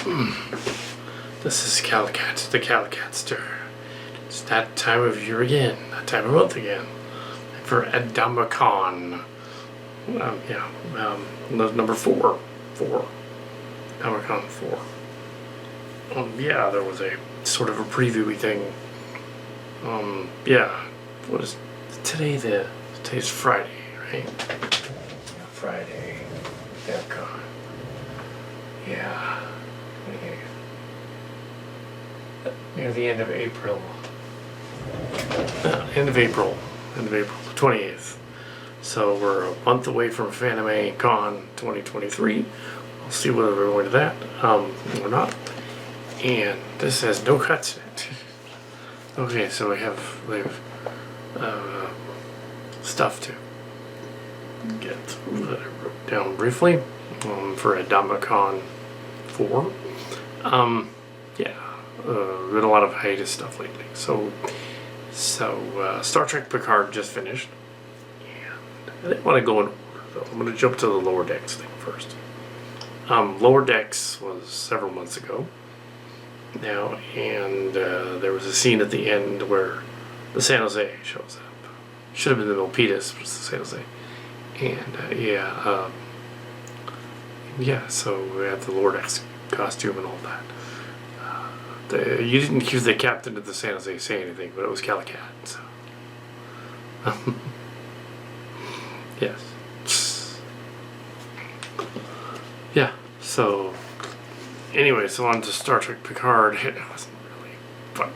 This is Kal Kat, the Kal Katster. It's that time of year again, that time of month again, for AdamaCon. Number 4. AdamaCon 4. There was a sort of a previewy thing. What is today? Today's Friday, right? Yeah, Friday. AdamaCon. Yeah. Near the end of April. End of April, the 28th. So we're a month away from AdamaCon 2023. We'll see whether we're going to that or not. And this has no cuts in it. Okay, so we have stuff to get through that I wrote down briefly for AdamaCon 4. Been a lot of hiatus stuff lately. So Star Trek Picard just finished, and I didn't want to go in order though. I'm going to jump to the Lower Decks thing first. Lower Decks was several months ago now, and there was a scene at the end where the San Jose shows up. Should have been the Milpitas, but it's the San Jose. And so we had the Lower Decks costume and all that. You didn't hear the captain of the San Jose say anything, but it was Kal Kat. So. Yes. Yeah. So anyway, so on to Star Trek Picard. It wasn't really fun.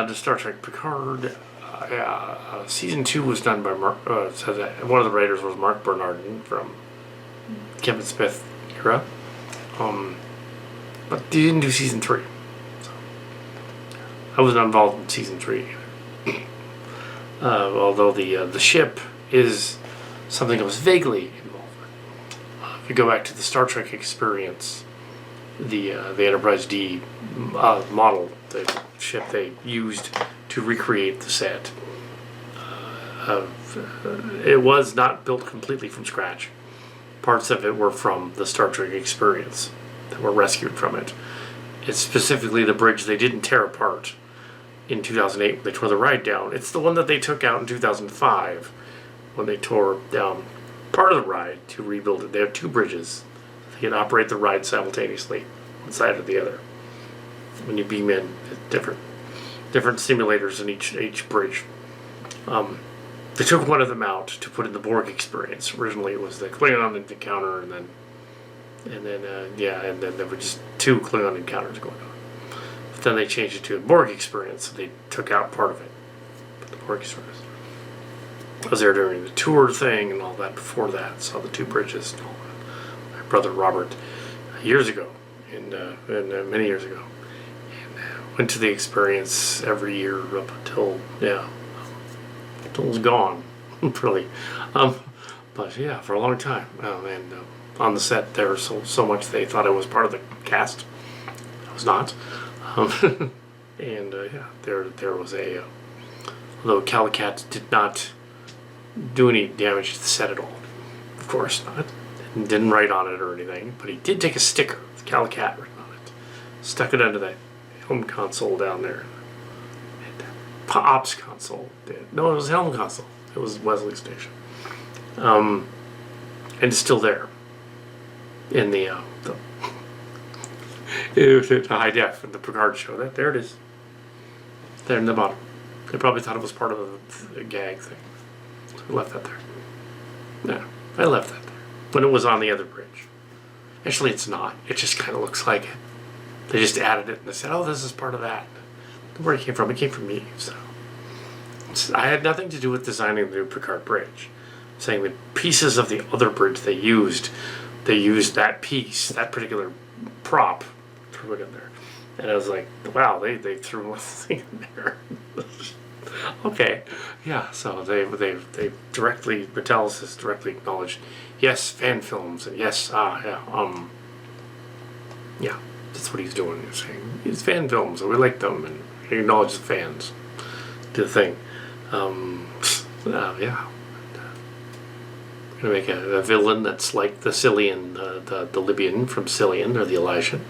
To Star Trek Picard. Season 2 was done by Mark. One of the writers was Mark Bernardin from Kevin Smith era. But they didn't do season 3. So I wasn't involved in season 3 either. Although the ship is something I was vaguely involved with. If you go back to the Star Trek experience, the Enterprise D model, the ship they used to recreate the set, it was not built completely from scratch. Parts of it were from the Star Trek experience that were rescued from it. It's specifically the bridge they didn't tear apart in 2008 when they tore the ride down. It's the one that they took out in 2005 when they tore down part of the ride to rebuild it. They have 2 bridges. They can operate the ride simultaneously, one side or the other. When you beam in, different simulators in each bridge. They took one of them out to put in the Borg experience. Originally it was the Klingon encounter, and then there were just 2 Klingon encounters going on. But then they changed it to a Borg experience, so they took out part of it. But the Borg experience. I was there during the tour thing and all that before that. Saw the 2 bridges and all that. My brother Robert, years ago, and many years ago. And went to the experience every year up until it was gone, really. But yeah, for a long time. On the set there, so much they thought I was part of the cast. I was not. There was a... although Kal Kat did not do any damage to the set at all. Of course not. Didn't write on it or anything, but he did take a sticker with Kal Kat written on it. Stuck it under the helm console down there. Ops console did. No, it was helm console. It was Wesley Station. And it's still there. In the high def in the Picard show. There it is. There in the bottom. They probably thought it was part of the gag thing. So I left that there. Yeah, I left that there. When it was on the other bridge. Actually, it's not. It just kind of looks like it. They just added it and they said, oh, this is part of that. Where it came from me. So I had nothing to do with designing the new Picard bridge. I'm saying the pieces of the other bridge they used that piece, that particular prop, threw it in there. And I was like, wow, they threw one thing in there. Okay. Yeah, so they directly, Vitalis has directly acknowledged, yes, fan films, and yes, that's what he's doing. He's saying, it's fan films, and we like them, and he acknowledges the fans. Do the thing. We're going to make a villain that's like the Cillian, the Libyan from Cillian, or the Elysian.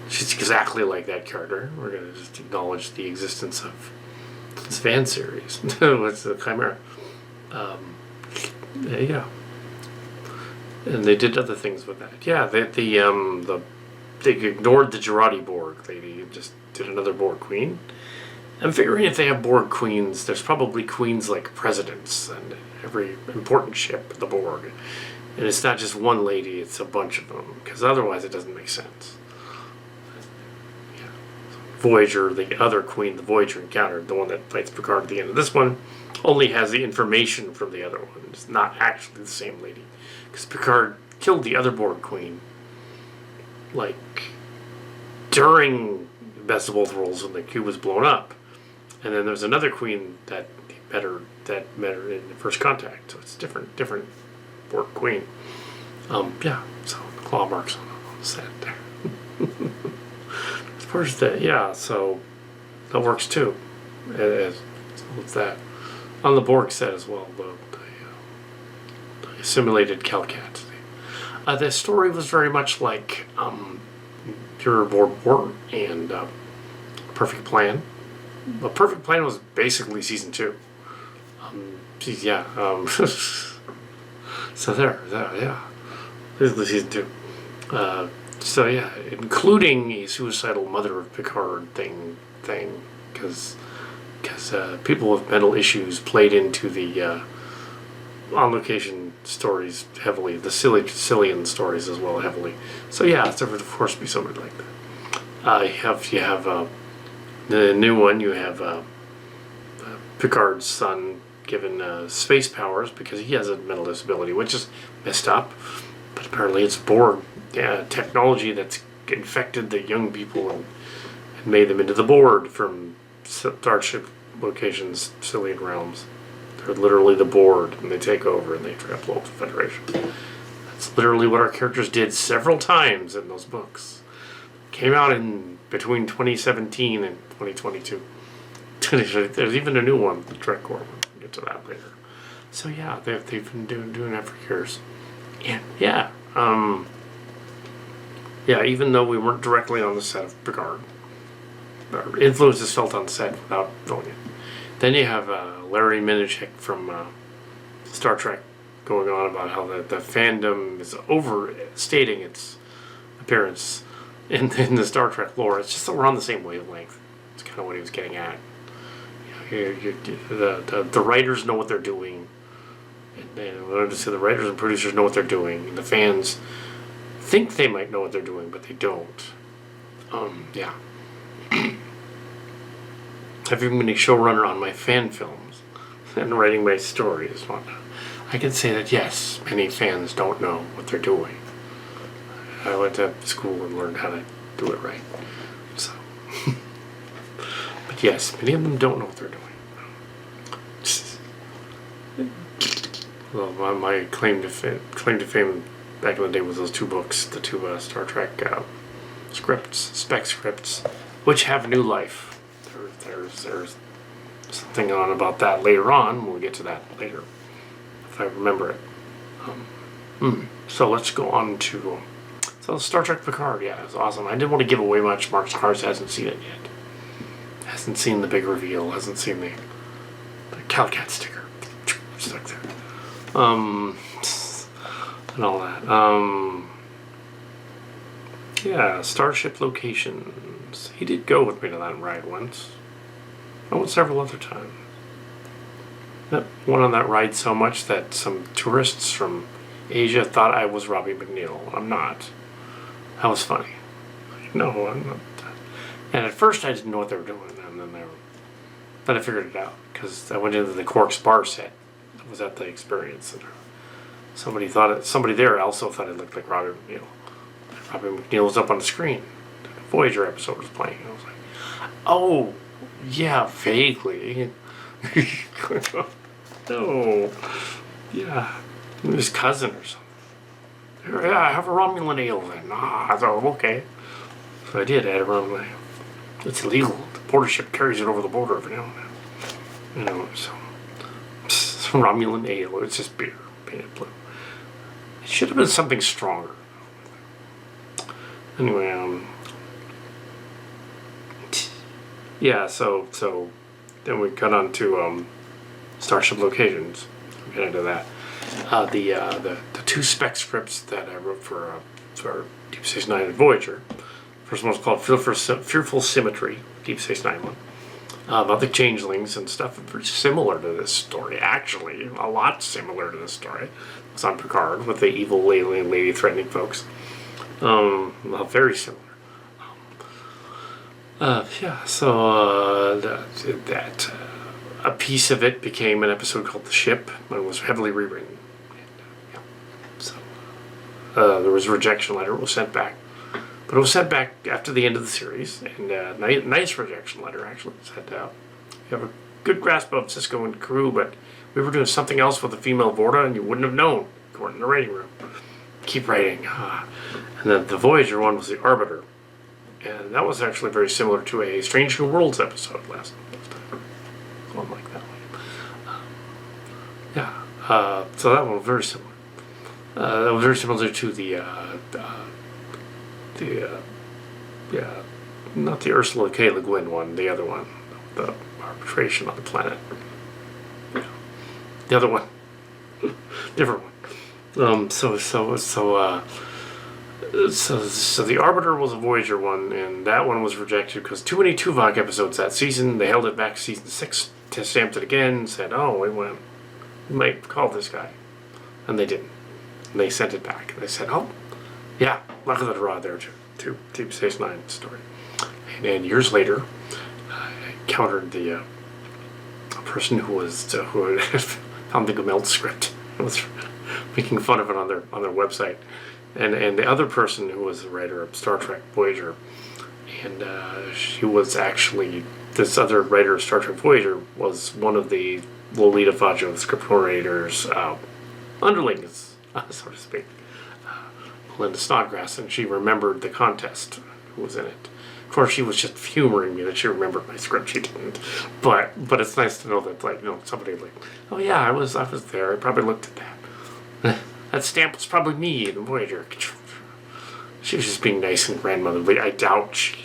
She's exactly like that character. We're going to just acknowledge the existence of this fan series. What's the Chimera? Yeah. And they did other things with that. Yeah, they ignored the Girardi Borg. They just did another Borg queen. I'm figuring if they have Borg queens, there's probably queens like presidents and every important ship, the Borg. And it's not just one lady, it's a bunch of them, because otherwise it doesn't make sense. Yeah. Voyager, the other queen the Voyager encountered, the one that fights Picard at the end of this one, only has the information from the other one. It's not actually the same lady. Because Picard killed the other Borg queen, like, during Best of Both Worlds when the cube was blown up. And then there's another queen that met her in First Contact. So it's different Borg queen. Yeah, so the claw marks on the set there. As far as that, yeah, so that works too. So what's that? On the Borg set as well, the simulated Kal Kat. The story was very much like Pure Borg War and Perfect Plan. The Perfect Plan was basically season 2. So yeah. This is the season 2. So yeah, including a suicidal mother of Picard thing, because people with mental issues played into the on-location stories heavily, the Cillian stories as well heavily. So yeah, there would of course be somebody like that. You have the new one. You have Picard's son given space powers because he has a mental disability, which is messed up. But apparently it's Borg technology that's infected the young people and made them into the Borg from Starship Locations Cillian realms. They're literally the Borg, and they take over and they try to blow up the Federation. That's literally what our characters did several times in those books. Came out in between 2017 and 2022. There's even a new one, the Trek Corps. We'll get to that later. So yeah, they've been doing that for years. And yeah, even though we weren't directly on the set of Picard, our influence is felt on set without knowing it. Then you have Larry Minishek from Star Trek going on about how the fandom is overstating its appearance in the Star Trek lore. It's just that we're on the same wavelength. It's kind of what he was getting at. The writers know what they're doing. And what I just say, the writers and producers know what they're doing. And the fans think they might know what they're doing, but they don't. Yeah. I've even been a showrunner on my fan films and writing my stories. I can say that yes, many fans don't know what they're doing. I went to school and learned how to do it right. So, but yes, many of them don't know what they're doing. Well, my claim to fame back in the day was those 2 books, the 2 Star Trek spec scripts, which have new life. There's something on about that later on. We'll get to that later, if I remember it. So let's go on to Star Trek Picard. Yeah, it's awesome. I didn't want to give away much. Mark Cars hasn't seen it yet. Hasn't seen the big reveal. Hasn't seen the Kal Kat sticker stuck there. And all that. Yeah, Starship Locations. He did go with me to that ride once. I went several other times. I went on that ride so much that some tourists from Asia thought I was Robbie McNeil. I'm not. That was funny. No, I'm not. And at first I didn't know what they were doing, and then I figured it out because I went into the Quark's bar set. I was at the experience, and somebody there also thought it looked like Robbie McNeil. Robbie McNeil was up on the screen. The Voyager episode was playing. I was like, oh, yeah, vaguely. No. Yeah. His cousin or something. Yeah, I have a Romulan ale then. I thought, okay. So I did add a Romulan ale. It's illegal. The border ship carries it over the border every now and then. So Romulan ale. It's just beer. Painted blue. It should have been something stronger. Anyway, yeah, so then we got on to Starship Locations. We'll get into that. The two spec scripts that I wrote for Deep Space Nine and Voyager. First one was called Fearful Symmetry, Deep Space Nine one. About the changelings and stuff, very similar to this story, actually. A lot similar to this story. It's on Picard with the evil alien lady threatening folks. Very similar. A piece of it became an episode called The Ship, and was heavily rewritten. There was a rejection letter. It was sent back. But it was sent back after the end of the series, and nice rejection letter, actually. It said, you have a good grasp of Cisco and crew, but we were doing something else with a female Vorta, and you wouldn't have known. You weren't in the writing room. Keep writing. And then the Voyager one was the Arbiter. And that was actually very similar to a Strange New Worlds episode last time. One like that one. So that one was very similar. That was very similar to not the Ursula K. Le Guin one, the other one, the arbitration on the planet. Yeah. The other one, different one. So the Arbiter was a Voyager one, and that one was rejected because too many Tuvok episodes that season. They held it back to season 6, stamped it again, said, we might call this guy, and they didn't. And they sent it back, and they said, luck of the draw there to Deep Space Nine story. And years later, I encountered a person who had found the Gomelt script and was making fun of it on their website. And the other person who was the writer of Star Trek Voyager, and she was actually, this other writer of Star Trek Voyager was one of the Lolita Faggio script coordinator's underlings, so to speak, Linda Snodgrass, and she remembered the contest who was in it. Of course, she was just humoring me that she remembered my script. She didn't, but it's nice to know that somebody I was there. I probably looked at that. That stamp was probably me in Voyager. She was just being nice and grandmotherly. I doubt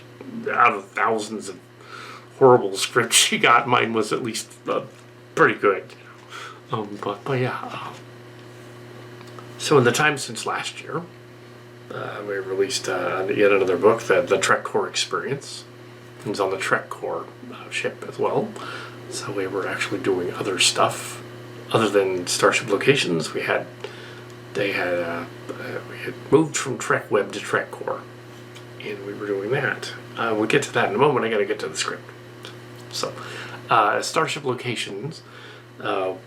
out of thousands of horrible scripts she got, mine was at least pretty good. So in the time since last year, we released yet another book, the Trek Core Experience. It was on the Trek Core ship as well. So we were actually doing other stuff other than Starship Locations. We had moved from Trek Web to Trek Core, and we were doing that. We'll get to that in a moment. I got to get to the script. So, Starship Locations. The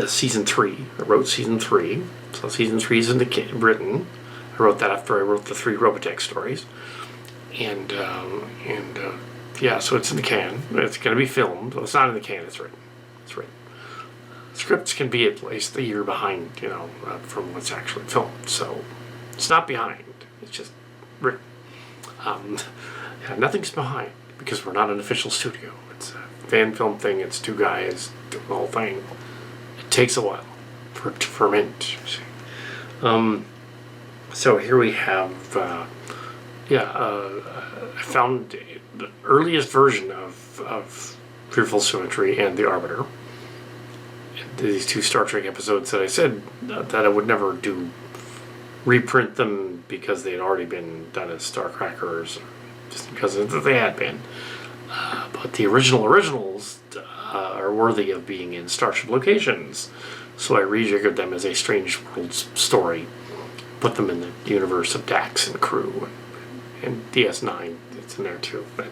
season 3. I wrote season 3. So season 3 is written. I wrote that after I wrote the 3 Robotech stories, and so it's in the can. It's going to be filmed. Well, it's not in the can. It's written. It's written. Scripts can be at least a year behind, from what's actually filmed. So it's not behind. It's just written. Nothing's behind because we're not an official studio. It's a fan film thing. It's 2 guys doing the whole thing. It takes a while for it to ferment. So here we have, I found the earliest version of Fearful Symmetry and the Arbiter. These 2 Star Trek episodes that I said that I would never reprint them because they had already been done as Star Crackers, just because they had been. But the originals are worthy of being in Starship Locations, so I rejiggered them as a Strange Worlds story, put them in the universe of Dax and crew, and DS9. It's in there too. But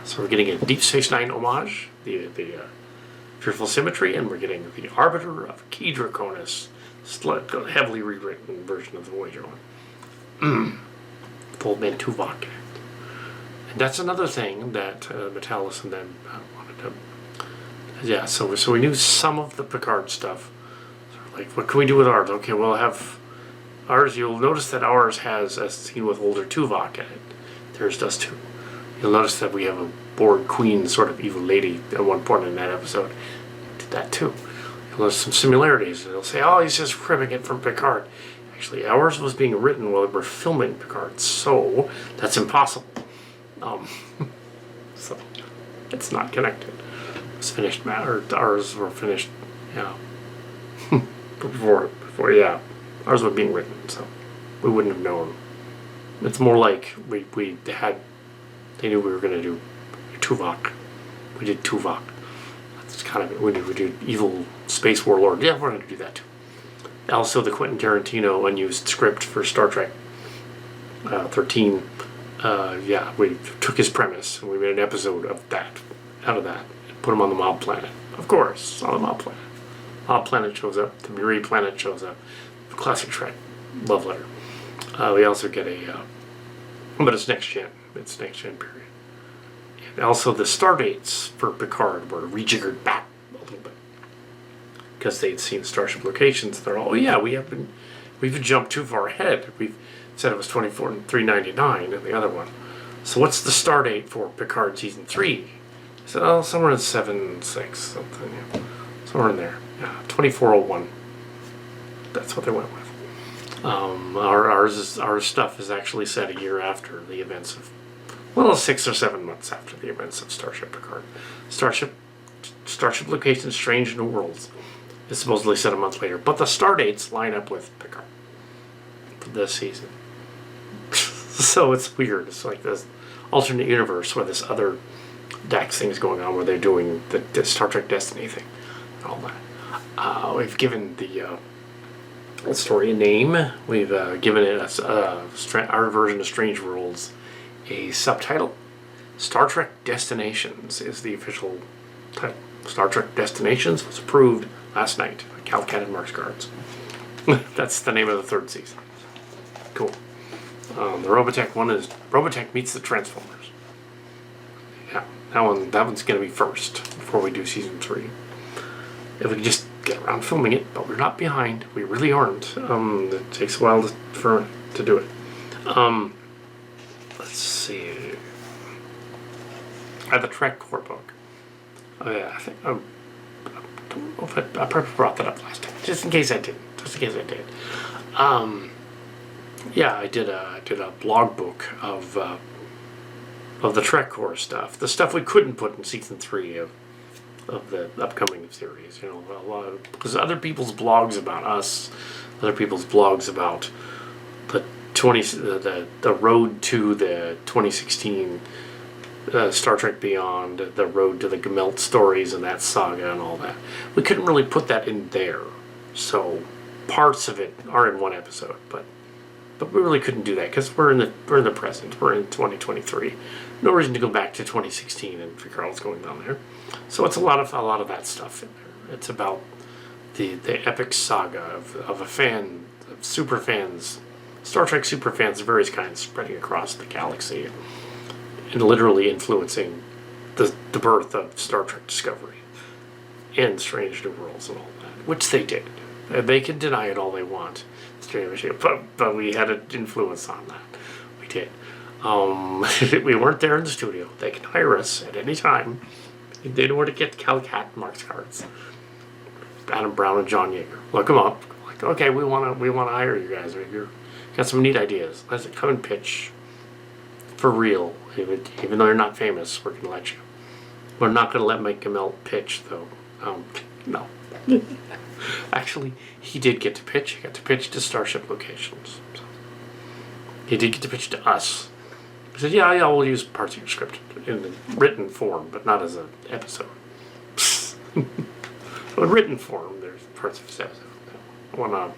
so we're getting a Deep Space Nine homage, the Fearful Symmetry, and we're getting the Arbiter of Key Draconis, heavily rewritten version of the Voyager one. With Old Man Tuvok. And that's another thing that Metalis and them wanted to. So we knew some of the Picard stuff. So like, what can we do with ours? Okay, we'll have ours. You'll notice that ours has a scene with older Tuvok in it. Theirs does too. You'll notice that we have a Borg Queen sort of evil lady at one point in that episode. Did that too. there's some similarities. And they'll say, oh, he's just ripping it from Picard. Actually, ours was being written while we were filming Picard, so that's impossible. So it's not connected. It's finished matter. Ours were finished, before, ours was being written, so we wouldn't have known. It's more like they knew we were going to do Tuvok. We did Tuvok. That's kind of it. We did Evil Space Warlord. Yeah, we're going to do that too. Also, the Quentin Tarantino unused script for Star Trek 13. We took his premise and we made an episode of that, out of that, and put him on the Mob Planet. Of course, on the Mob Planet. Mob Planet shows up. The Marie Planet shows up. Classic Trek. Love letter. We also get but it's next gen. It's next gen period. And also the star dates for Picard were rejiggered back a little bit because they'd seen Starship Locations. They're all, we've jumped too far ahead. We've said it was 24/3/99 and the other one. So what's the star date for Picard season 3? I said, somewhere in 7/6 something. Yeah. Somewhere in there. Yeah, 2401. That's what they went with. Our stuff is actually set a year after the events of, 6 or 7 months after the events of Starship Picard. Starship Locations Strange New Worlds is supposedly set a month later, but the star dates line up with Picard for this season. So it's weird. It's like this alternate universe where this other Dax thing is going on, where they're doing the Star Trek Destiny thing and all that. We've given the story a name. We've given it our version of Strange Worlds a subtitle. Star Trek Destinations is the official title. Star Trek Destinations was approved last night by Kal Kat and Mark's Cards. That's the name of the 3rd season. Cool. The Robotech one is Robotech Meets the Transformers. Yeah, that one's going to be first before we do season 3. If we can just get around filming it, but we're not behind. We really aren't. It takes a while to do it. Let's see. I have a Trek core book. Oh yeah, I think I don't know if I probably brought that up last time. Just in case I didn't. I did a blog book of the Trek core stuff. The stuff we couldn't put in season 3 of the upcoming series, because other people's blogs about us, other people's blogs about the road to the 2016 Star Trek Beyond, the road to the Gemelt stories and that saga and all that. We couldn't really put that in there, so parts of it are in one episode, but we really couldn't do that because we're in the present. We're in 2023. No reason to go back to 2016 and figure out what's going on there. So it's a lot of that stuff in there. It's about the epic saga of a fan, of super fans, Star Trek super fans of various kinds spreading across the galaxy and literally influencing the birth of Star Trek Discovery and Strange New Worlds and all that, which they did. They can deny it all they want, but we had an influence on that. We did. We weren't there in the studio. They can hire us at any time. They know where to get Kal Kat and Mark's Cards. Adam Brown and John Yeager. Look them up. Like, okay, we want to hire you guys. You've got some neat ideas. Let's come and pitch for real. Even though you're not famous, we're going to let you. We're not going to let Mike Gamel pitch, though. No. Actually, he did get to pitch. He got to pitch to Starship Locations. So he did get to pitch to us. He said, yeah, we'll use parts of your script in the written form, but not as an episode. In written form, there's parts of this episode. One on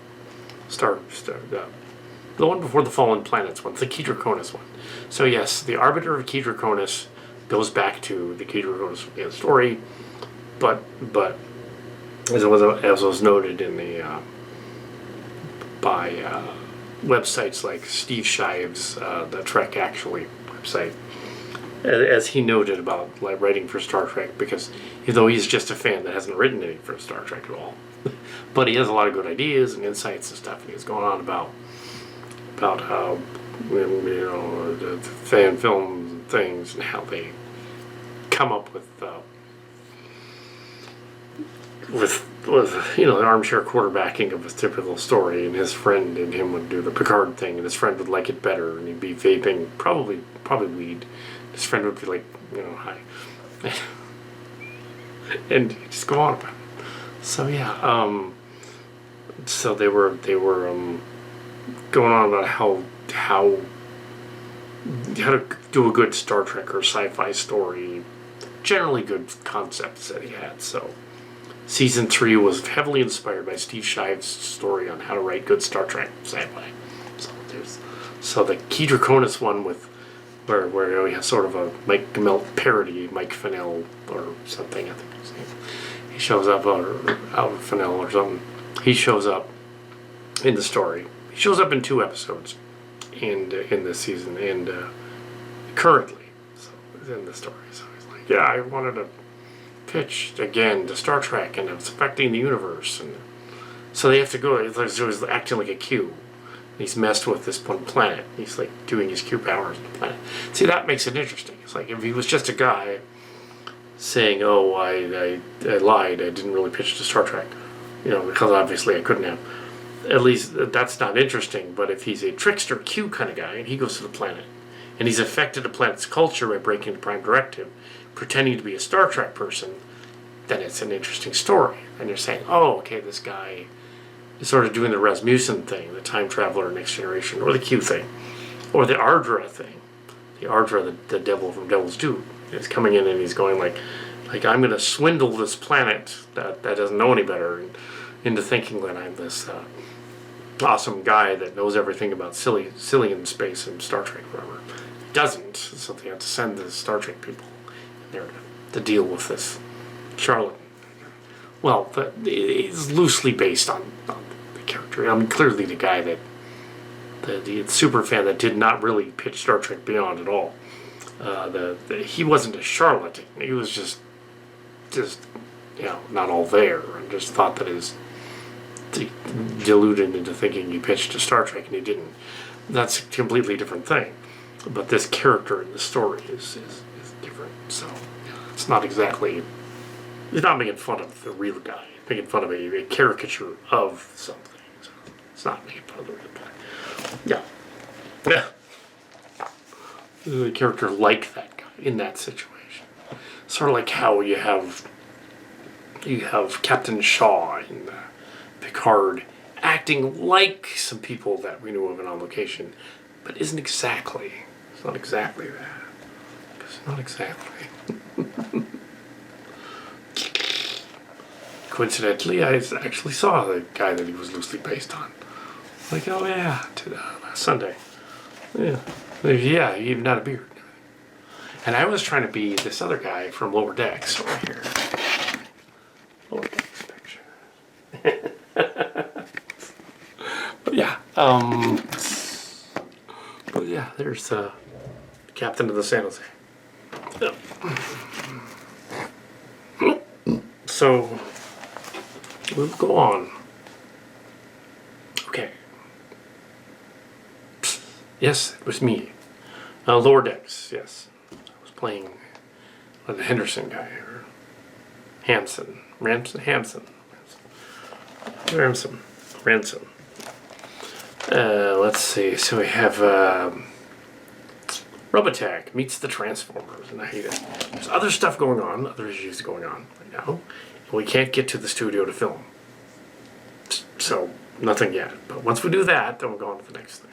the one before the Fallen Planets one, the Key-Draconis one. So yes, the Arbiter of Key-Draconis goes back to the Key-Draconis story, but as was noted in the by websites like Steve Shives, the Trek Actually website, as he noted about writing for Star Trek, because even though he's just a fan that hasn't written anything for Star Trek at all, but he has a lot of good ideas and insights and stuff, and he's going on about how the fan film things and how they come up with with the armchair quarterbacking of a typical story, and his friend and him would do the Picard thing, and his friend would like it better, and he'd be vaping, probably weed. His friend would be like, hi, and he'd just go on about it. So yeah, so they were going on about how to do a good Star Trek or sci-fi story, generally good concepts that he had. So season 3 was heavily inspired by Steve Shive's story on how to write good Star Trek sci-fi. So the Key Draconis one with where we have sort of a Mike Gemmelt parody, Mike Fennell or something, I think his name. He shows up, or Albert Fennell or something. He shows up in the story. He shows up in 2 episodes in this season, and currently, so in the story. So he's like, yeah, I wanted to pitch again to Star Trek, and it's affecting the universe, and so they have to go. So he's acting like a Q. He's messed with this one planet. He's like doing his Q powers on the planet. See, that makes it interesting. It's like if he was just a guy saying, "Oh, I lied. I didn't really pitch to Star Trek," because obviously I couldn't have. At least that's not interesting. But if he's a trickster Q kind of guy, and he goes to the planet, and he's affected the planet's culture by breaking the Prime Directive, pretending to be a Star Trek person, then it's an interesting story. And you're saying, oh, okay, this guy is sort of doing the Rasmussen thing, the time traveler Next Generation, or the Q thing, or the Ardra thing. The Ardra, the devil from Devil's Due, is coming in and he's going like I'm going to swindle this planet that doesn't know any better into thinking that I'm this awesome guy that knows everything about Cillian space and Star Trek, whatever. He doesn't, so they have to send the Star Trek people in there to deal with this charlatan. Well, it's loosely based on the character. I mean, clearly the guy that the super fan that did not really pitch Star Trek Beyond at all. He wasn't a charlatan. He was just not all there, and just thought that his deluded into thinking he pitched to Star Trek and he didn't. That's a completely different thing. But this character in the story is different. So it's not exactly. He's not making fun of the real guy. He's making fun of a caricature of something. So it's not making fun of the real guy. Yeah. A character like that guy in that situation. Sort of like how you have Captain Shaw in Picard acting like some people that we knew of in On Location, but isn't exactly. It's not exactly that. It's not exactly. Coincidentally, I actually saw the guy that he was loosely based on. Like, oh yeah, last Sunday. Yeah, he even had a beard. And I was trying to be this other guy from Lower Decks over here. Lower Decks picture. But yeah, there's the captain of the San Jose. So we'll go on. Okay. Yes, it was me. Lower Decks, yes. I was playing the Henderson guy, or Ransom. Let's see. So we have Robotech meets the Transformers, and I hate it. There's other stuff going on, other issues going on right now, and we can't get to the studio to film. So nothing yet. But once we do that, then we'll go on to the next thing.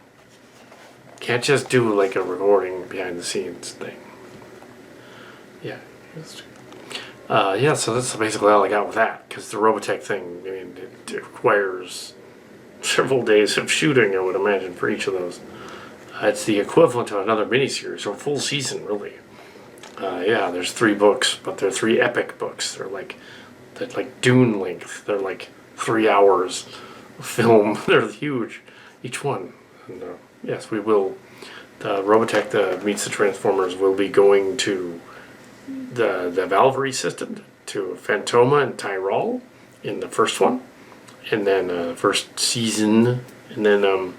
Can't just do like a recording behind the scenes thing. Yeah. So that's basically all I got with that, because the Robotech thing, I mean, it requires several days of shooting, I would imagine, for each of those. It's the equivalent of another miniseries, or a full season, really. There's 3 books, but they're 3 epic books. They're like Dune length. They're like 3 hours of film. They're huge, each one. And, yes, we will. The Robotech that meets the Transformers will be going to the Valkyrie system, to Phantoma and Tyrol in the first one, and then first season, and then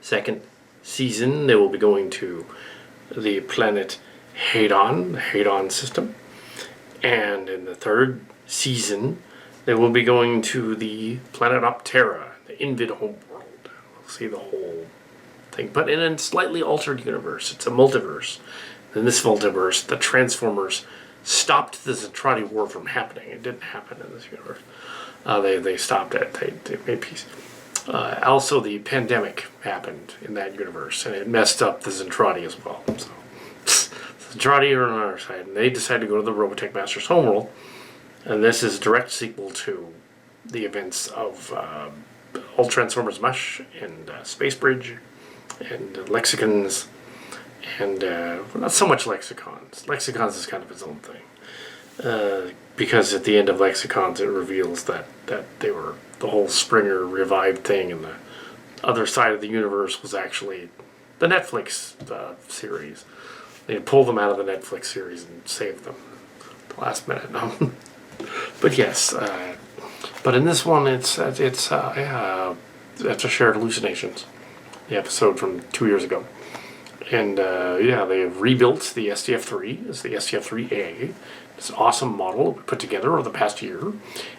second season they will be going to the planet Hadon, the Hadon system, And in the third season, they will be going to the planet Optera, the Invid homeworld. We'll see the whole thing, but in a slightly altered universe. It's a multiverse. In this multiverse, the Transformers stopped the Zentradi War from happening. It didn't happen in this universe. They stopped it. They made peace. Also, the pandemic happened in that universe, and it messed up the Zentradi as well. So, the Zentradi are on our side, and they decided to go to the Robotech Masters homeworld. And this is a direct sequel to the events of All Transformers MUSH and Space Bridge and Lexicons. And not so much Lexicons. Lexicons is kind of its own thing. Because at the end of Lexicons, it reveals that they were the whole Springer revived thing, and the other side of the universe was actually the Netflix series. They pulled them out of the Netflix series and saved them at the last minute. But yes, but in this one, it's after Shared Hallucinations, the episode from 2 years ago. And they've rebuilt the SDF-3. It's the SDF-3A. It's an awesome model we put together over the past year,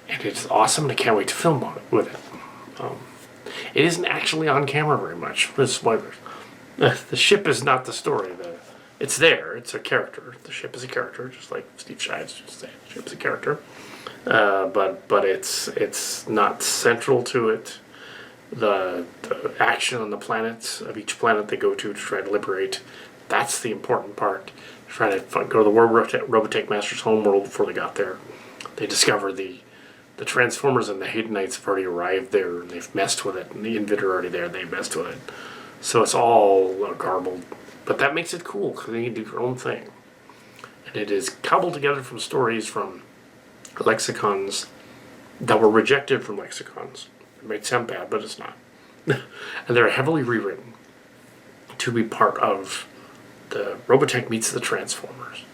and it's awesome, and I can't wait to film on it with it. It isn't actually on camera very much. With spoilers. The ship is not the story. It's there. It's a character. The ship is a character, just like Steve Shives just said. The ship's a character, but it's not central to it. The action on the planets of each planet they go to try to liberate, that's the important part. Trying to go to the Robotech Masters homeworld before they got there. They discover the Transformers and the Haydenites have already arrived there, and they've messed with it, and the Invid are already there, they messed with it. So it's all garbled. But that makes it cool, because they can do their own thing. And it is cobbled together from stories from Lexicons that were rejected from Lexicons. It might sound bad, but it's not. And they're heavily rewritten to be part of the Robotech meets the Transformers.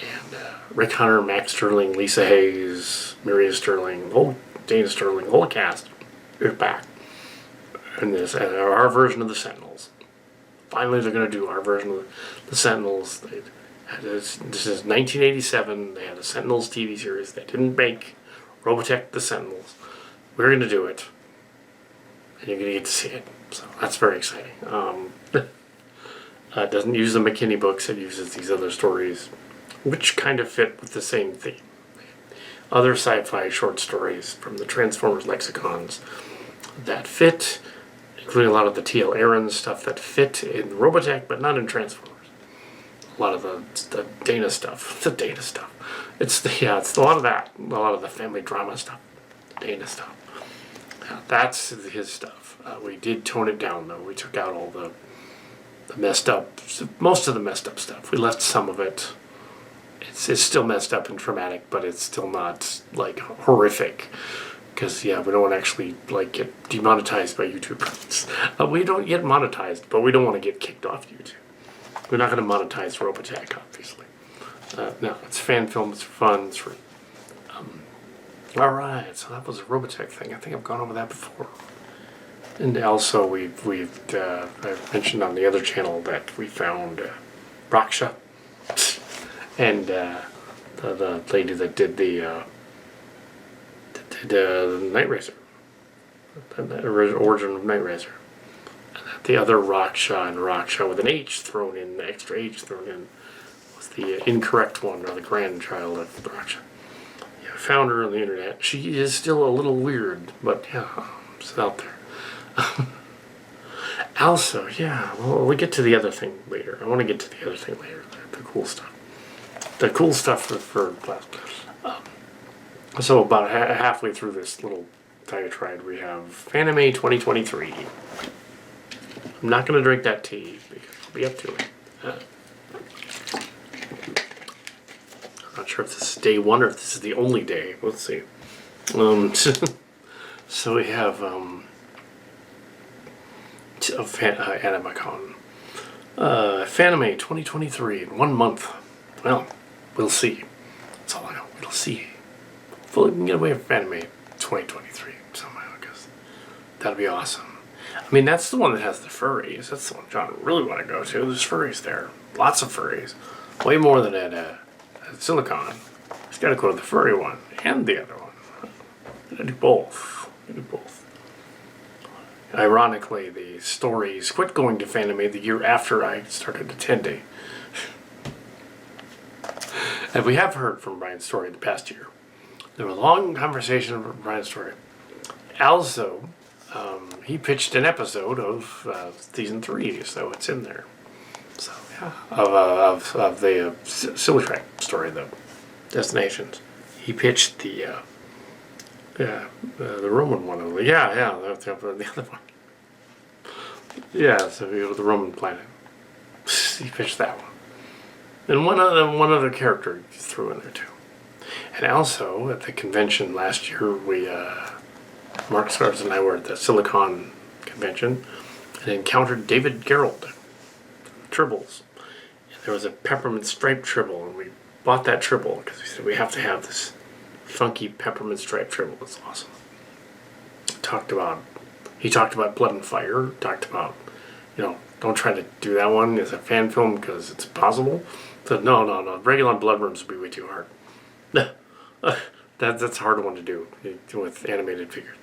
And Rick Hunter, Max Sterling, Lisa Hayes, Maria Sterling, Dana Sterling, the whole cast is back. And this, and our version of the Sentinels. Finally, they're going to do our version of the Sentinels. This is 1987. They had a Sentinels TV series. They didn't make Robotech the Sentinels. We're going to do it. And you're going to get to see it. So that's very exciting. It doesn't use the McKinney books. It uses these other stories, which kind of fit with the same theme. Other sci-fi short stories from the Transformers lexicons that fit, including a lot of the T.L. Aaron stuff that fit in Robotech, but not in Transformers. A lot of the Dana stuff. The Dana stuff. It's a lot of that. A lot of the family drama stuff. Dana stuff. That's his stuff. We did tone it down, though. We took out all the messed up, most of the messed up stuff. We left some of it. It's still messed up and traumatic, but it's still not like horrific. Because we don't want to actually get demonetized by YouTube. We don't get monetized, but we don't want to get kicked off YouTube. We're not going to monetize Robotech, obviously. No, it's fan film. It's fun. It's free. All right, so that was a Robotech thing. I think I've gone over that before. And also, I've mentioned on the other channel that we found Raksha and the lady that did the Night Racer, the origin of Night Racer. And that the other Raksha and Raksha with an H thrown in, the extra H thrown in, was the incorrect one, or the grandchild of Raksha. Yeah, I found her on the internet. She is still a little weird, but it's out there. Also, we'll get to the other thing later. I want to get to the other thing later, the cool stuff. The cool stuff for class. So about halfway through this little diatribe, we have Anime 2023. I'm not going to drink that tea because I'll be up to it. I'm not sure if this is day one or if this is the only day. Let's see. So we have AdamaCon. Fanime 2023 in 1 month. Well, we'll see. That's all I know. We'll see. Hopefully we can get away from Fanime 2023 somehow, because that'd be awesome. I mean, that's the one that has the furries. That's the one John really want to go to. There's furries there. Lots of furries. Way more than at Silicon. got to go to the furry one and the other one. I do both. Ironically, the stories quit going to Fanime the year after I started attending. And we have heard from Brian's story the past year. There was a long conversation with Brian's story. Also, he pitched an episode of season 3, so it's in there. So yeah, of the Silly Track story, the Destinations. He pitched the Roman one. The other one. Yeah, so we go to the Roman planet. He pitched that one. And one other character he threw in there too. And also at the convention last year, Mark Scars and I were at the Silicon convention and encountered David Gerald, Tribbles. And there was a peppermint stripe Tribble, and we bought that Tribble because we said we have to have this funky peppermint stripe Tribble. It's awesome. He talked about Blood and Fire. Talked about, don't try to do that one as a fan film because it's impossible. Said no. Regular Blood Worms would be way too hard. That's a hard one to do with animated figures.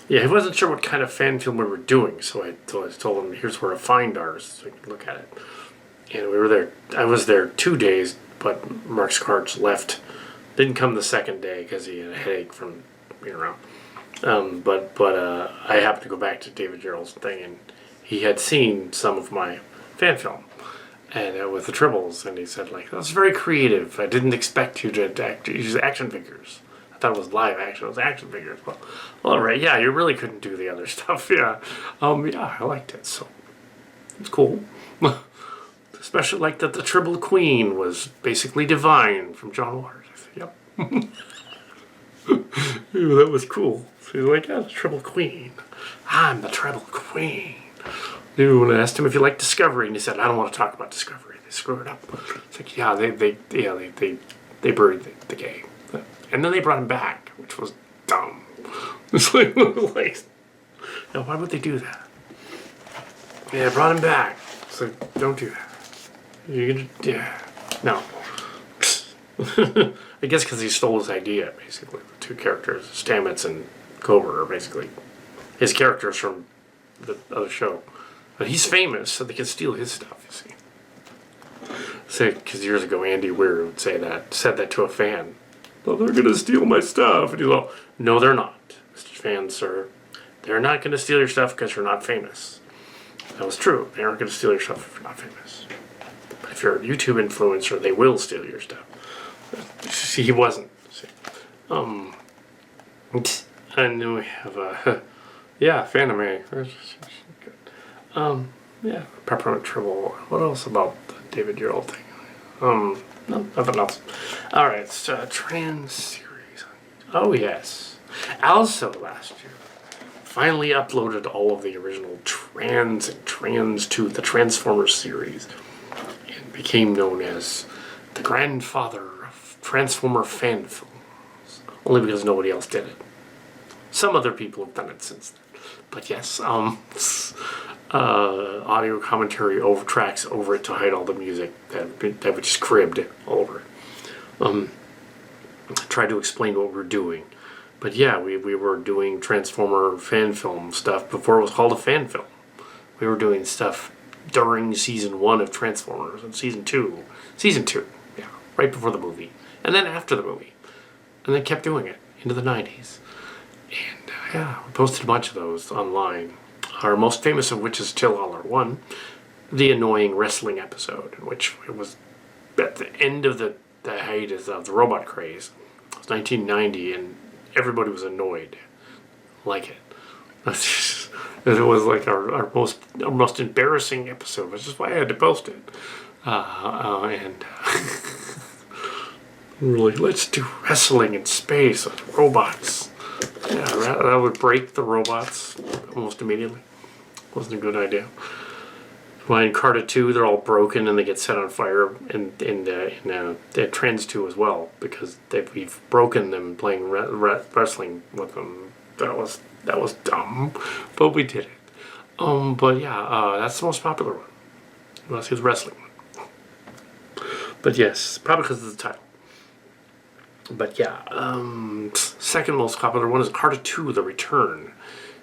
Yeah, he wasn't sure what kind of fan film we were doing, so I told him, here's where to find ours, so we could look at it. And we were there. I was there 2 days, but Mark Scarge left. Didn't come the second day because he had a headache from being around. But I happened to go back to David Gerald's thing, and he had seen some of my fan film, and with the Tribbles, and he said, that's very creative. I didn't expect you to use action figures. I thought it was live action. It was action figures. Well, all right, yeah, you really couldn't do the other stuff. Yeah, yeah, I liked it. So it's cool. Especially like that the Tribble Queen was basically divine from John Waters. I said, yep. That was cool. So he's like, yeah, the Tribble Queen. I'm the Tribble Queen. Dude, when I asked him if he liked Discovery, and he said, I don't want to talk about Discovery. They screwed it up. It's like, yeah, they buried the game. And then they brought him back, which was dumb. It's like now, why would they do that? Yeah, brought him back. So don't do that. No. I guess because he stole his idea, basically. The two characters, Stamets and Cobra, are basically his characters from the other show. But he's famous, so they can steal his stuff, you see. Say, because years ago, Andy Weir would said that to a fan. Well, they're going to steal my stuff. And he's like, no, they're not, Mr. Fan, sir. They're not going to steal your stuff because you're not famous. That was true. They aren't going to steal your stuff if you're not famous. But if you're a YouTube influencer, they will steal your stuff. See, he wasn't. See. And then we have Fanime. Peppermint Tribble. What else about the David Gerald thing? No, nothing else. All right, so trans series. Oh yes. Also last year, finally uploaded all of the original Trans and Trans 2, the Transformers series, and became known as the grandfather of Transformer fan films. Only because nobody else did it. Some other people have done it since then. But yes, audio commentary over tracks over it to hide all the music that was just cribbed all over it. Tried to explain what we're doing. But yeah, we were doing Transformer fan film stuff before it was called a fan film. We were doing stuff during season 1 of Transformers and season 2, yeah, right before the movie. And then after the movie. And then kept doing it into the 90s. And we posted a bunch of those online. Our most famous of which is Till Holler 1, the annoying wrestling episode, in which it was at the end of the hiatus of the robot craze. It was 1990, and everybody was annoyed. Like it. It was like our most embarrassing episode, which is why I had to post it. And we were like, let's do wrestling in space with robots. Yeah, that would break the robots almost immediately. Wasn't a good idea. Well, in Carta 2, they're all broken and they get set on fire in Trans 2 as well, because we've broken them playing wrestling with them. That was dumb, but we did it. But yeah, that's the most popular one. Unless it's wrestling one. But yes, probably because of the title. But yeah, second most popular one is Carta 2, The Return.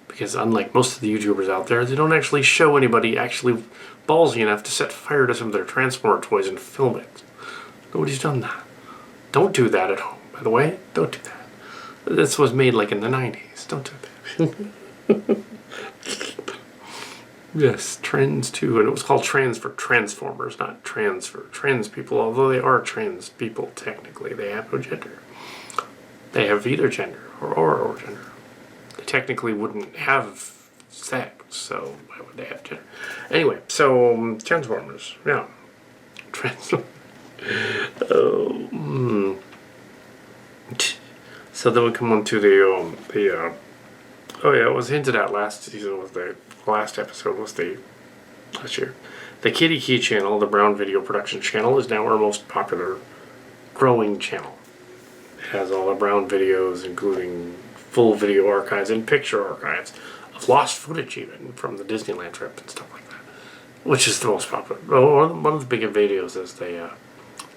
Because unlike most of the YouTubers out there, they don't actually show anybody actually ballsy enough to set fire to some of their Transformer toys and film it. Nobody's done that. Don't do that at home, by the way. Don't do that. This was made like in the 90s. Don't do that. Yes, Trans 2. And it was called Trans for Transformers, not Trans for trans people. Although they are trans people, technically. They have no gender. They have either gender or gender. They technically wouldn't have sex, so why would they have gender? Anyway, so Transformers, yeah. So then we come on to the oh yeah, it was hinted at last season, was the last episode was last year. The Kitty Key channel, the Brown Video Production channel, is now our most popular growing channel. It has all the Brown videos, including full video archives and picture archives of lost footage even from the Disneyland trip and stuff like that, which is the most popular. One of the big videos is the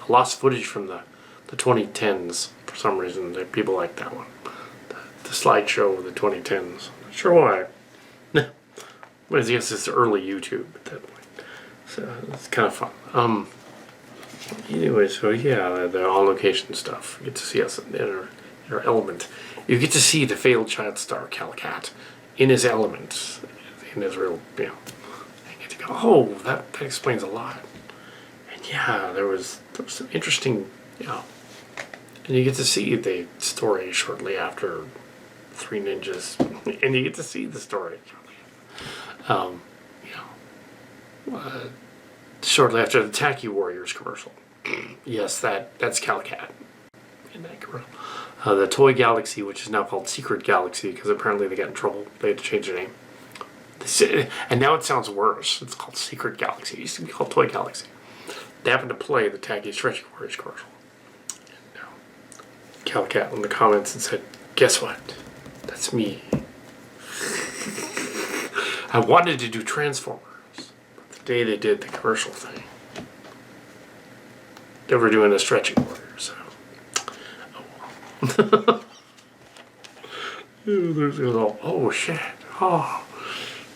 lost footage from the 2010s. For some reason, people like that one. The slideshow of the 2010s. Not sure why. But I guess it's early YouTube at that point. So it's kind of fun. Anyway, so yeah, the on-location stuff. You get to see us in our element. You get to see the failed child star Kal Kat in his element, in his real, you know. You get to go, oh, that explains a lot. And yeah, there was some interesting, you know. And you get to see the story shortly after Three Ninjas, and you get to see the story shortly. Shortly after the Tacky Warriors commercial. Yes, that's Kal Kat in that commercial. The Toy Galaxy, which is now called Secret Galaxy, because apparently they got in trouble. They had to change their name. And now it sounds worse. It's called Secret Galaxy. It used to be called Toy Galaxy. They happened to play the Tacky Stretchy Warriors commercial. Kal Kat in the comments and said, guess what? That's me. I wanted to do Transformers, but the day they did the commercial thing, they were doing a Stretchy Warrior, so oh well. There's all, oh shit, oh.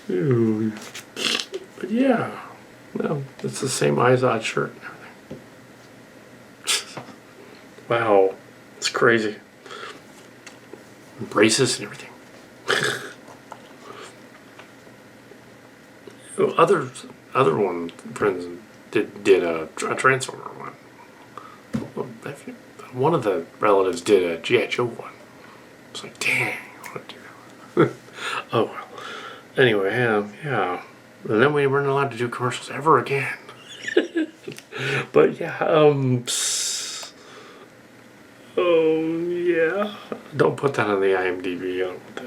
Ew. But yeah, no, it's the same Izod shirt and everything. Wow. It's crazy. Braces and everything. Other one friends did a Transformer one. One of the relatives did a G.I. Joe one. It's like, dang, I want to do that. Oh well. Anyway, yeah. And then we weren't allowed to do commercials ever again. But yeah, oh yeah. Don't put that on the IMDb. I don't put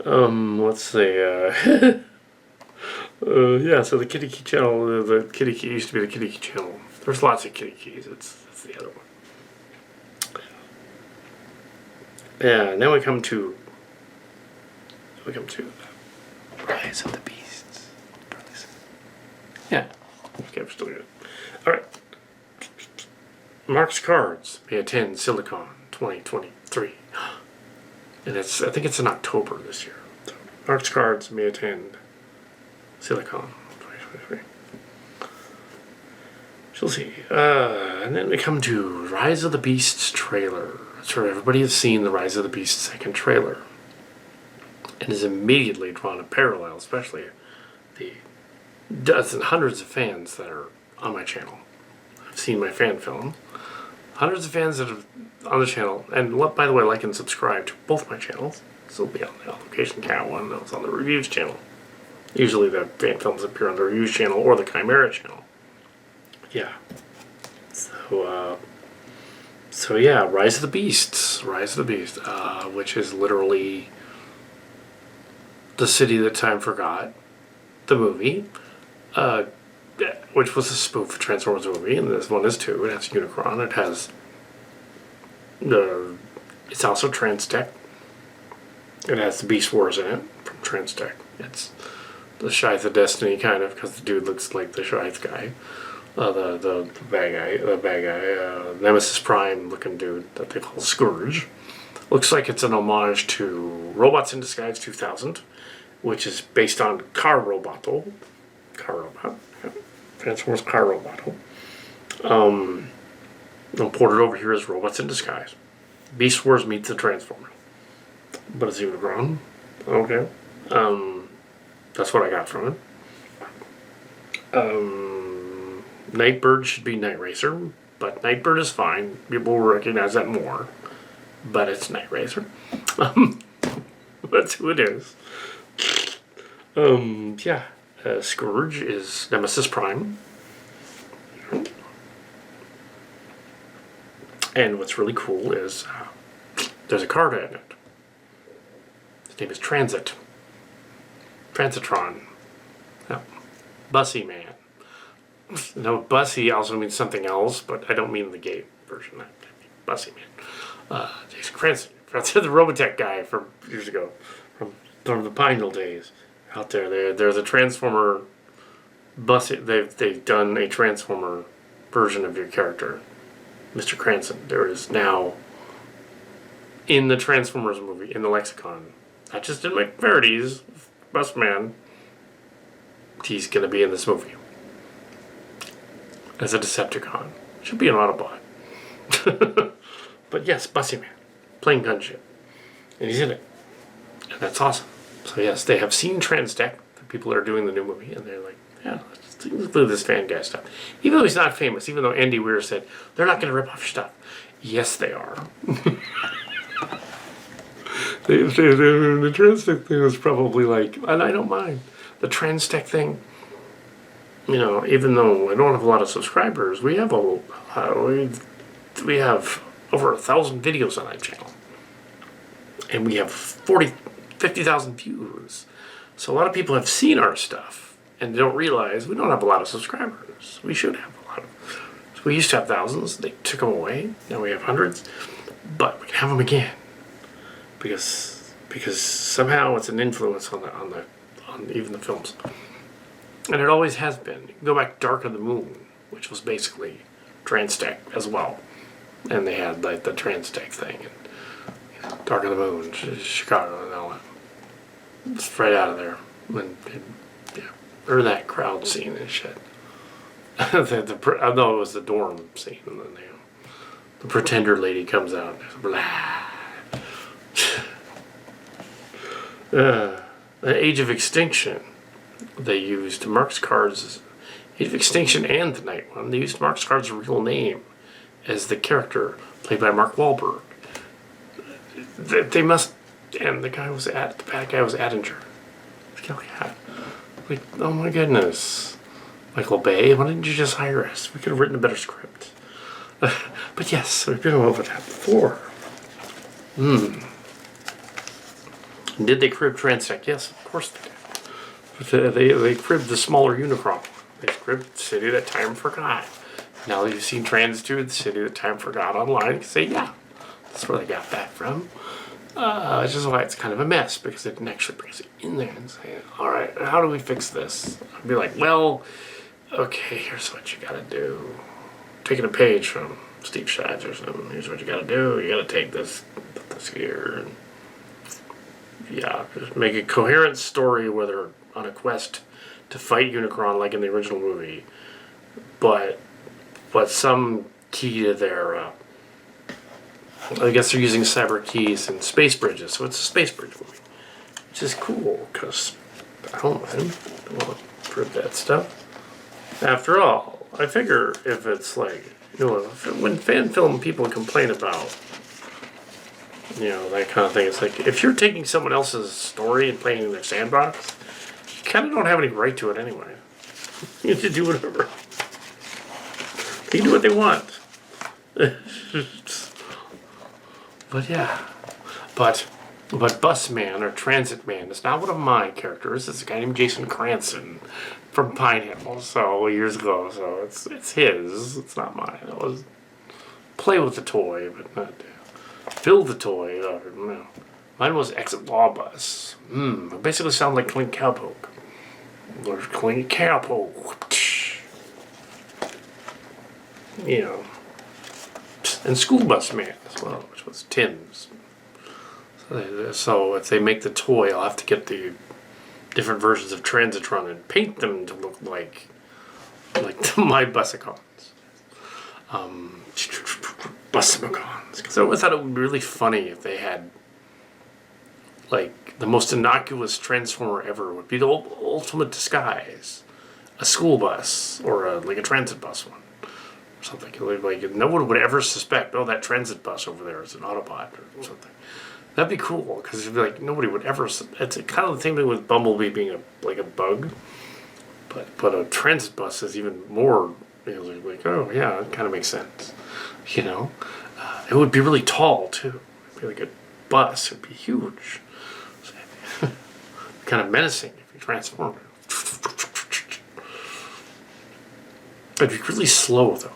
that. Let's see. Yeah. So the Kitty Key channel, the Kitty Key used to be the Kitty Key channel. There's lots of Kitty Keys. It's the other one. Yeah. Now we come to Rise of the Beasts. Yeah. Okay, we're still good. All right. Mark's Cards may attend Silicon 2023. And I think it's in October this year. So Mark's Cards may attend Silicon 2023. She'll see. And then we come to Rise of the Beasts trailer. I'm sure everybody has seen the Rise of the Beasts second trailer. And is immediately drawn a parallel, especially the hundreds of fans that are on my channel. I've seen my fan film. Hundreds of fans that are on the channel. And by the way, like and subscribe to both my channels. This will be on the Location Cat one. That was on the Reviews channel. Usually the fan films appear on the Reviews channel or the Chimera channel. Yeah. So yeah, Rise of the Beasts. Rise of the Beast. Which is literally The City That Time Forgot. The movie. Which was a spoof of Transformers movie, and this one is too. It has Unicron. It has it's also Transtech. It has the Beast Wars in it from Transtech. It's the Scythe of Destiny kind of, because the dude looks like the Scythe guy. The bad guy, Nemesis Prime looking dude that they call Scourge. Looks like it's an homage to Robots in Disguise 2000, which is based on Car Robot. Yeah. Transformers Car Robot. And ported over here as Robots in Disguise. Beast Wars meets the Transformer. But it's even grown. Okay. That's what I got from it. Nightbird should be Night Racer, but Nightbird is fine. People will recognize that more. But it's Night Racer. That's who it is. Yeah. Scourge is Nemesis Prime. And what's really cool is there's a card in it. His name is Transit. Transitron. Yeah. Bussy Man. No, Bussy also means something else, but I don't mean the gay version. I mean Bussy Man. Jason Cranston. The Robotech guy from years ago. From the Pineville days. Out there. There's a Transformer Bussy. They've done a Transformer version of your character. Mr. Cranston. There is now in the Transformers movie, in the Lexicon. Not just in McVerity's Busman. He's going to be in this movie. As a Decepticon. Should be an Autobot. But yes, Bussy Man. Playing gunship. And he's in it. And that's awesome. So yes, they have seen Transtech, the people that are doing the new movie, and they're like, yeah, let's include this fan guy stuff. Even though he's not famous, even though Andy Weir said, they're not going to rip off your stuff. Yes, they are. The Transtech thing was probably like, and I don't mind. The Transtech thing, you know, even though I don't have a lot of subscribers, we have we have over 1,000 videos on that channel. And we have 50,000 views. So a lot of people have seen our stuff and they don't realize we don't have a lot of subscribers. We should have a lot of. So we used to have thousands. They took them away. Now we have hundreds. But we can have them again. Because somehow it's an influence on even the films. And it always has been. You can go back to Dark of the Moon, which was basically Transtech as well. And they had like the Transtech thing and Dark of the Moon, Chicago, and all that. It's right out of there. Yeah. Or that crowd scene and shit. I know it was the dorm scene. And then the Pretender lady comes out. Blah. The Age of Extinction. They used Mark Card's Age of Extinction and the Night One. They used Mark Card's real name as the character played by Mark Wahlberg. They must, and the bad guy was Attinger. Yeah. Like, oh my goodness. Michael Bay, why didn't you just hire us? We could have written a better script. But yes, we've been over that before. Did they crib Transtech? Yes, of course they did. But they cribbed the smaller Unicron. They cribbed City That Time Forgot. Now that you've seen Trans 2, the City That Time Forgot online, you can say, yeah, that's where they got that from. Which is why it's kind of a mess, because they didn't actually bring it in there and say, all right, how do we fix this? I'd be like, well, okay, here's what you gotta do. Taking a page from Steve Shives or something. Here's what you gotta do. You gotta take this, put this here, and yeah, just make a coherent story where they're on a quest to fight Unicron like in the original movie, but some key to their I guess they're using cyber keys and space bridges, so it's a space bridge movie, which is cool because I don't mind. I want to prove that stuff. After all, I figure if it's like, you know, when fan film people complain about, you know, that kind of thing, it's like if you're taking someone else's story and playing in their sandbox, you kind of don't have any right to it anyway. You have to do whatever. They can do what they want. But yeah, but Bus Man or Transit Man is not one of my characters. It's a guy named Jason Cranston from Pinehill, so years ago. So it's his. It's not mine. It was play with the toy, but not build the toy. No. Mine was Exit Law Bus. It basically sounded like Clint Cowpoke. There's Clint Cowpoke. you know, and School Bus Man as well, which was Tim's. So if they make the toy, I'll have to get the different versions of Transitron and paint them to look like my Busicons. Busicons. So I thought it would be really funny if they had, like, the most innocuous Transformer ever would be the ultimate disguise. A school bus, or like a transit bus one. Or something. Like, no one would ever suspect, oh, that transit bus over there is an Autobot or something. That'd be cool, because it'd be like, nobody would ever... It's kind of the same thing with Bumblebee being a bug. But a transit bus is even more... like, oh, yeah, it kind of makes sense. You know? It would be really tall, too. It'd be like a bus. It'd be huge. Kind of menacing if you transform it. It'd be really slow, though.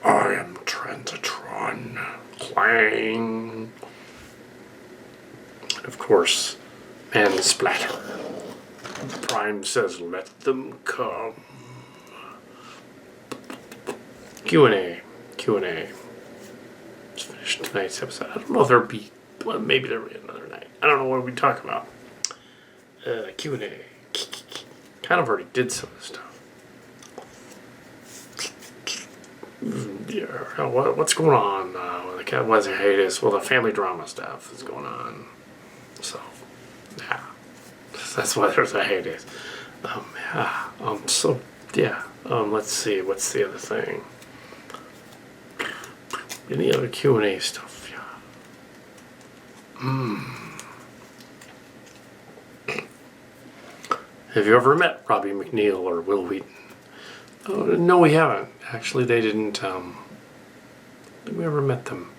I am Transitron. Clang. And of course, man splatter. Prime says, let them come. Q&A. Let's finish tonight's episode. I don't know if there'll be... Well, maybe there'll be another night. I don't know what we talk about. Q&A. Kind of already did some of this stuff. Yeah, what's going on? What's the hiatus? Well, the family drama stuff is going on. So, yeah. That's why there's a hiatus. Let's see. What's the other thing? Any other Q&A stuff? Yeah. Have you ever met Robbie McNeil or Will Wheaton? Oh, no, we haven't. Actually, they didn't. We ever met them?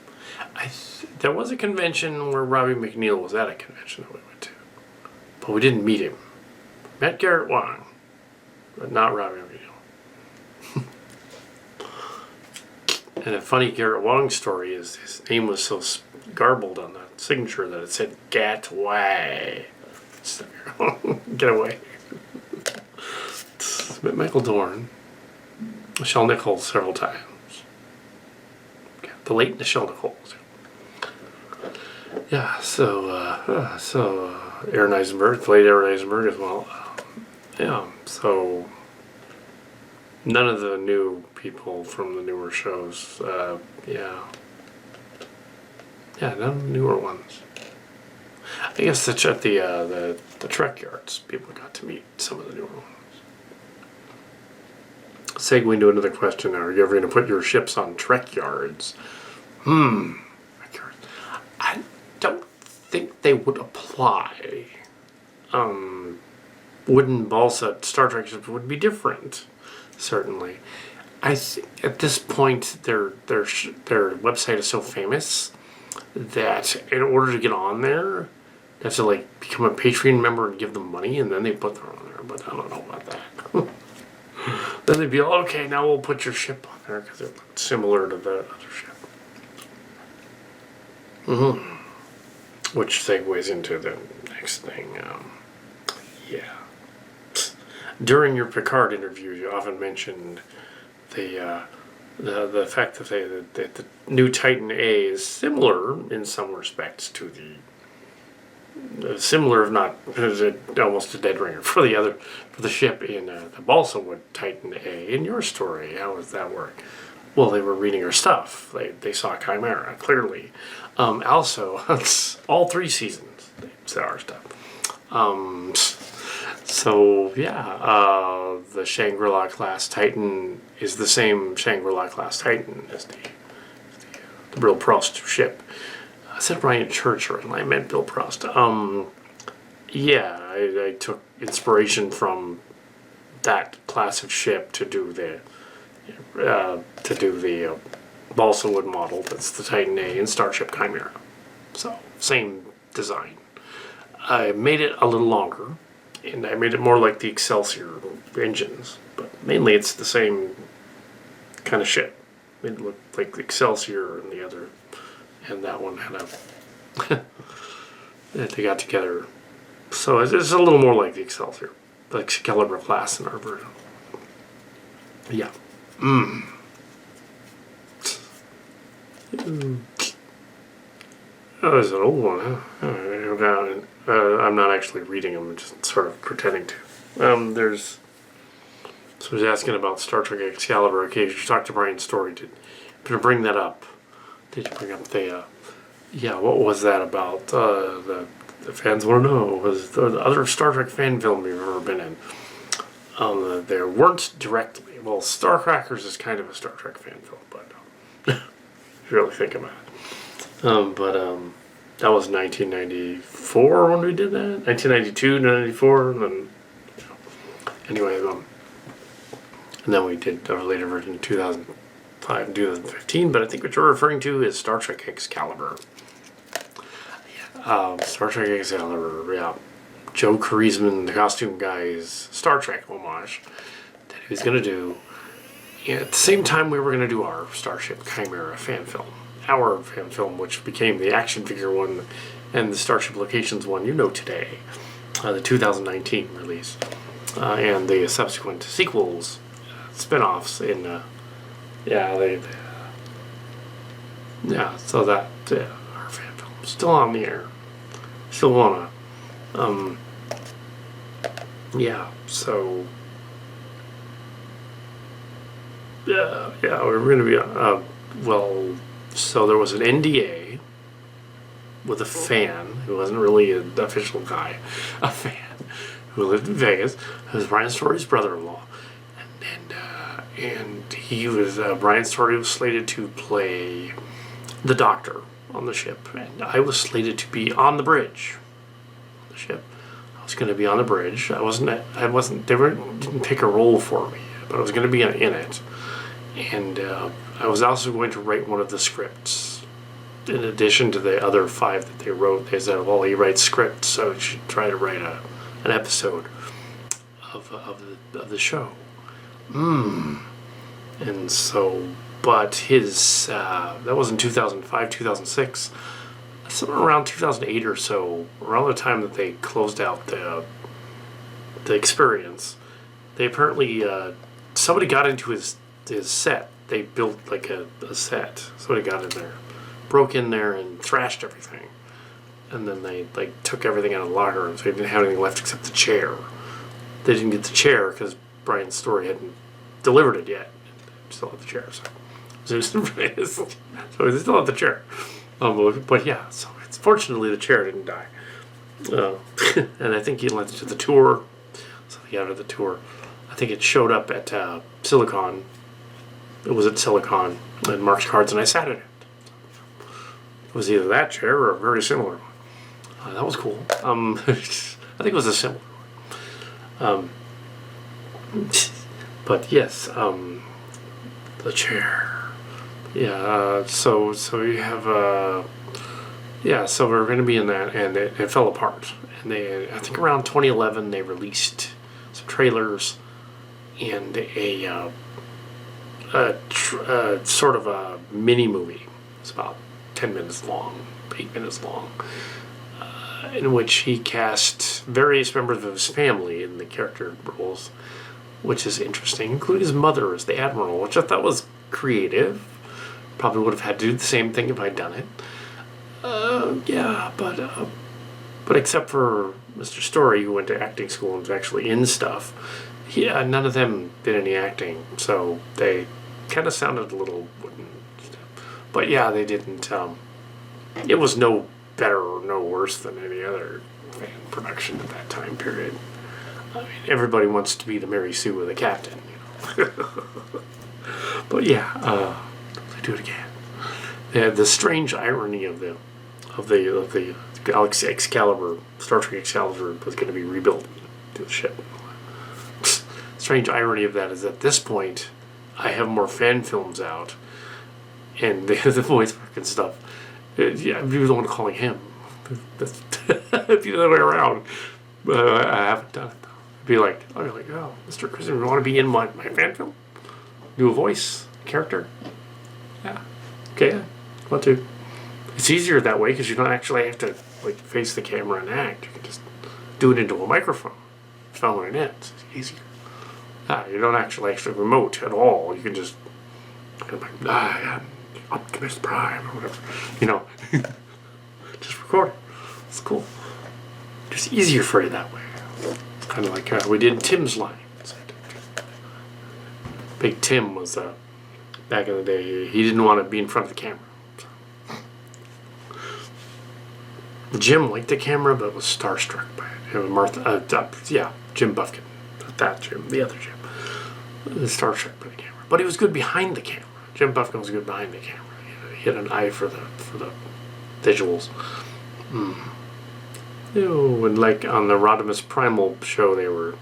There was a convention where Robbie McNeil was at a convention that we went to, but we didn't meet him. Met Garrett Wang, but not Robbie McNeil. And a funny Garrett Wang story is his name was so garbled on the signature that it said Gatway. Get away. Met Michael Dorn, Michelle Nichols several times. The late Michelle Nichols. Yeah, so Aaron Eisenberg, the late Aaron Eisenberg as well. So none of the new people from the newer shows. None of the newer ones. I guess at the Trek yards, people got to meet some of the newer ones. Segue into another question. Are you ever going to put your ships on Trek yards? I don't think they would apply. Wooden balsa Star Trek ships would be different, certainly. I think at this point their website is so famous that in order to get on there, you have to like become a Patreon member and give them money, and then they put them on there. But I don't know about that. Then they'd be like, okay, now we'll put your ship on there because it looked similar to the other ship. Which segues into the next thing. During your Picard interviews, you often mentioned the fact that the new Titan A is similar in some respects to similar, if not almost a dead ringer for the ship in the Balsa Wood Titan A. In your story, how does that work? Well, they were reading her stuff. They saw Chimera, clearly. Also, it's all 3 seasons they saw our stuff. The Shangri-La class Titan is the same Shangri-La class Titan as the Bill Prost ship. I said Ryan Church, and I meant Bill Prost. I took inspiration from that class of ship to do the balsa wood model. That's the Titan A in Starship Chimera. So same design. I made it a little longer, and I made it more like the Excelsior engines, but mainly it's the same kind of ship. It looked like the Excelsior and the other, and that one had a. They got together So it's a little more like the Excelsior, the Excalibur class in our version. Yeah. Oh, there's an old one, huh? I'm not actually reading them, I'm just sort of pretending to. So I was asking about Star Trek Excalibur. Okay, you talked to Brian Story. Did you bring that up? Did you bring up the, what was that about? The fans want to know. Was the other Star Trek fan film you've ever been in? There weren't directly. Well, Star Crackers is kind of a Star Trek fan film, but if you really think about it. That was 1994 when we did that. 1992, 94, and then anyway, and then we did a later version in 2005 and 2015. But I think what you're referring to is Star Trek Excalibur. Star Trek Excalibur, yeah. Joe Charisman, the costume guy's Star Trek homage that he was going to do. And at the same time, we were going to do our Starship Chimera fan film. Our fan film, which became the action figure one and the Starship Locations one you know today, the 2019 release, and the subsequent sequels, spin-offs in, so that, our fan film, still on the air, still wanna, so, we're gonna be, so there was an NDA with a fan who wasn't really an official guy, a fan who lived in Vegas. Who was Brian Story's brother-in-law, and he was Brian Story was slated to play the Doctor on the ship, and I was slated to be on the bridge on the ship. I was going to be on the bridge. I wasn't. They didn't pick a role for me, but I was going to be in it. And I was also going to write one of the scripts. In addition to the other 5 that they wrote, they said, well, he writes scripts, so you should try to write an episode of the show. And so, but his, that was in 2005, 2006. Somewhere around 2008 or so, around the time that they closed out the experience, they apparently, somebody got into his set. They built like a set. Somebody got in there, broke in there and thrashed everything. And then they took everything out of the locker room, so they didn't have anything left except the chair. They didn't get the chair because Brian's Story hadn't delivered it yet. They still have the chair, so they still have the chair. But yeah, so fortunately the chair didn't die. And I think he lent it to the tour, so he got it at the tour. I think it showed up at Silicon. It was at Silicon and Mark's Cards, and I sat in it. It was either that chair or a very similar one. That was cool. I think it was a similar one. But yes, the chair. Yeah. So you have so we were going to be in that, and it fell apart. And I think around 2011 they released some trailers and a sort of a mini movie. It's about 10 minutes long, 8 minutes long, in which he cast various members of his family in the character roles, which is interesting, including his mother as the Admiral, which I thought was creative. Probably would have had to do the same thing if I'd done it. But except for Mr. Story, who went to acting school and was actually in stuff, none of them did any acting, so they kind of sounded a little wooden. But yeah, they didn't. It was no better or no worse than any other fan production at that time period. I mean, everybody wants to be the Mary Sue of the captain, you know. But yeah, they do it again. The strange irony of the Excalibur, Star Trek Excalibur, was going to be rebuilt to the ship. Strange irony of that is at this point, I have more fan films out, and the voice work and stuff. I'd be the one calling him. It'd be the other way around. I haven't done it though. I'd be like, oh, Mr. Christian, you want to be in my fan film? Do a voice character? Yeah. Okay. Want to? It's easier that way because you don't actually have to face the camera and act. You can just do it into a microphone, phone it in. It's easier. You don't actually remote at all. You can just Optimus Prime or whatever, just record it. It's cool. Just easier for you that way. It's kind of like we did Tim's line. Big Tim was back in the day. He didn't want to be in front of the camera. Jim liked the camera, but was starstruck by it. Jim Buffkin, not that Jim, the other Jim, was starstruck by the camera. But he was good behind the camera. Jim Buffkin was good behind the camera. He had an eye for the visuals. And like on the Rodimus Primal show, they were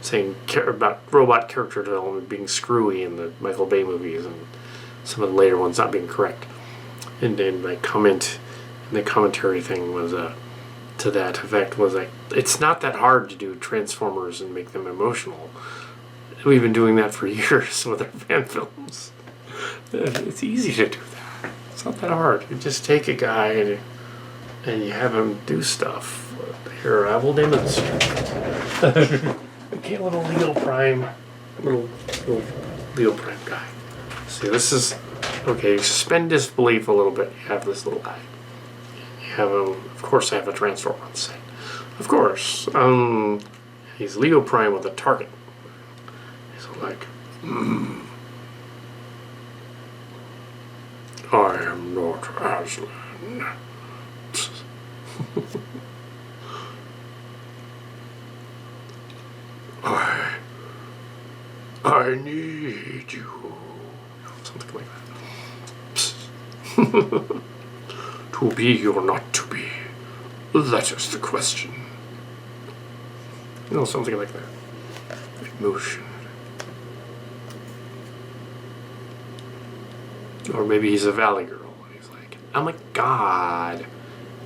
saying about robot character development being screwy in the Michael Bay movies and some of the later ones not being correct. And then my comment in the commentary thing was to that effect was like, it's not that hard to do Transformers and make them emotional. We've been doing that for years with our fan films. It's easy to do that. It's not that hard. You just take a guy and you have him do stuff. Here, I will demonstrate. Okay, little Leo Prime. Little Leo Prime guy. See, this is... Okay, suspend disbelief a little bit. You have this little guy. You have him... Of course I have a Transformer on the set. Of course. He's Leo Prime with a target. He's like... I am not Aslan. I need you. Something like that. To be or not to be? That is the question. Something like that. Emotion. Or maybe he's a valley girl. And he's like, oh my god.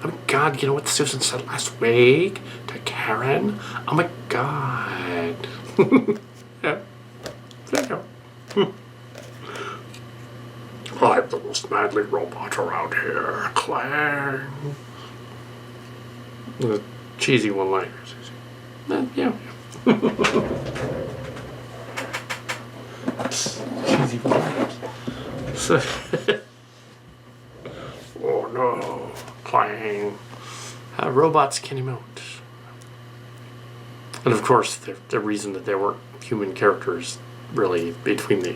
Oh my god, you know what Susan said last week to Karen? Oh my god. Yeah. There you go. I'm the most manly robot around here. Clang. The cheesy one-liners. Yeah. Cheesy one-liners. So oh no. Clang. How robots can emote. And of course, the reason that there weren't human characters really between the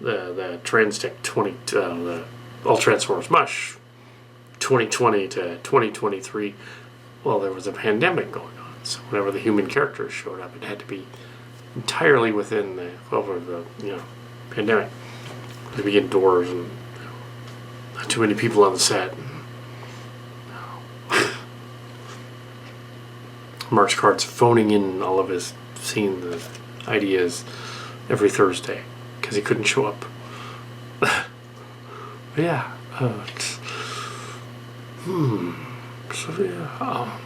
Transtech the All Transformers MUSH 2020 to 2023, well, there was a pandemic going on. So whenever the human characters showed up, it had to be entirely within the pandemic. To be indoors and not too many people on the set. Mark Card's phoning in all of his scenes, ideas every Thursday because he couldn't show up. But yeah. So yeah.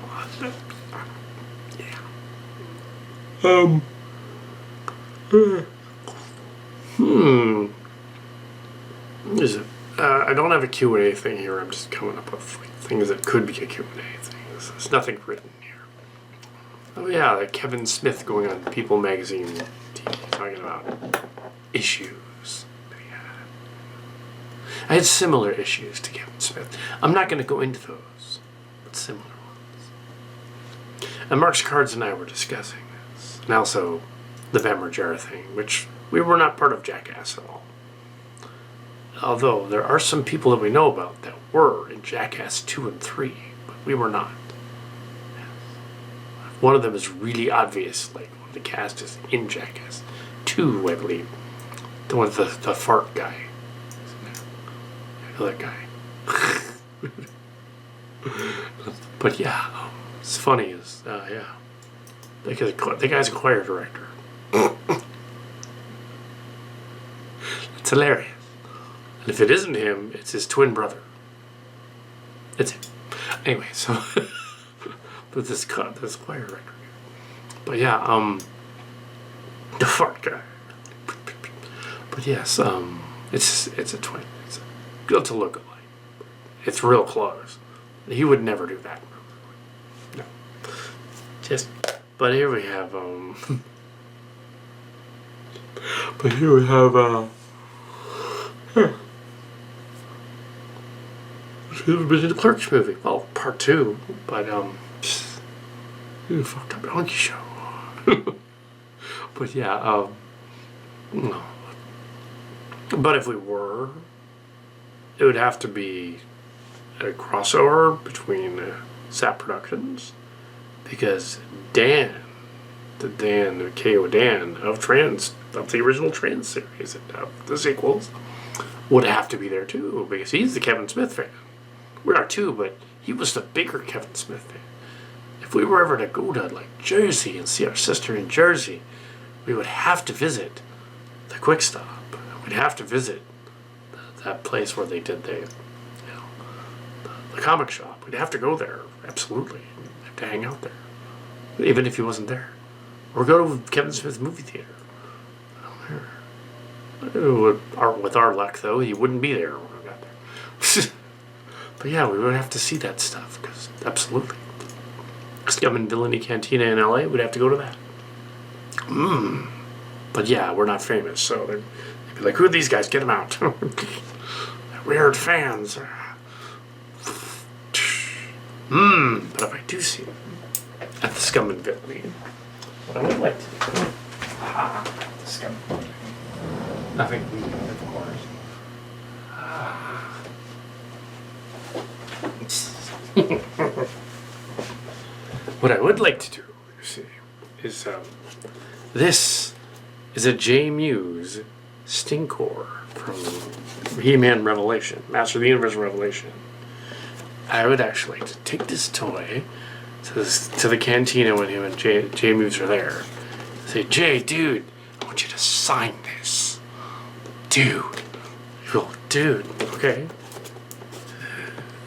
Is it? I don't have a Q&A thing here. I'm just coming up with things that could be a Q&A thing. There's nothing written here. Oh yeah, like Kevin Smith going on People Magazine TV talking about issues. Yeah. I had similar issues to Kevin Smith. I'm not going to go into those, but similar ones. And Mark's Cards and I were discussing this. And also the Van Margera thing, which we were not part of Jackass at all. Although there are some people that we know about that were in Jackass 2 and 3, but we were not. One of them is really obvious, like one of the cast is in Jackass 2, I believe. The one with the fart guy. That guy. But yeah, it's funny is yeah. The guy's a choir director. It's hilarious. And if it isn't him, it's his twin brother. It's him. Anyway, so but this choir record. But yeah, the fart guy. But yes, it's a twin. It's a look-alike. It's real close. He would never do that. No. But here we have but here we have it was in the Clerks movie. Well, part 2, but fucked up donkey show. But yeah, no. But if we were, it would have to be a crossover between SAP Productions, because the KO Dan of the original Trans series and of the sequels would have to be there too, because he's the Kevin Smith fan. We are too, but he was the bigger Kevin Smith fan. If we were ever to go to like Jersey and see our sister in Jersey, we would have to visit the Quick Stop. We'd have to visit that place where they did the comic shop. We'd have to go there, absolutely. We'd have to hang out there, even if he wasn't there. Or go to Kevin Smith's movie theater. With our luck, though, he wouldn't be there when we got there. But yeah, we would have to see that stuff, because absolutely. Scum and Villainy Cantina in LA, we'd have to go to that. But yeah, we're not famous, so they'd be like, who are these guys? Get them out. Weird fans. But if I do see them at the Scum and Villainy, what I would like to do. The Scum and Villainy. Nothing, of course. What I would like to do, you see, is this is a J. Muse Stinkor from He-Man Revelation, Master of the Universe Revelation. I would actually like to take this toy to the cantina when him and J. Muse are there. Say, Jay, dude, I want you to sign this. Dude. You go, dude, okay.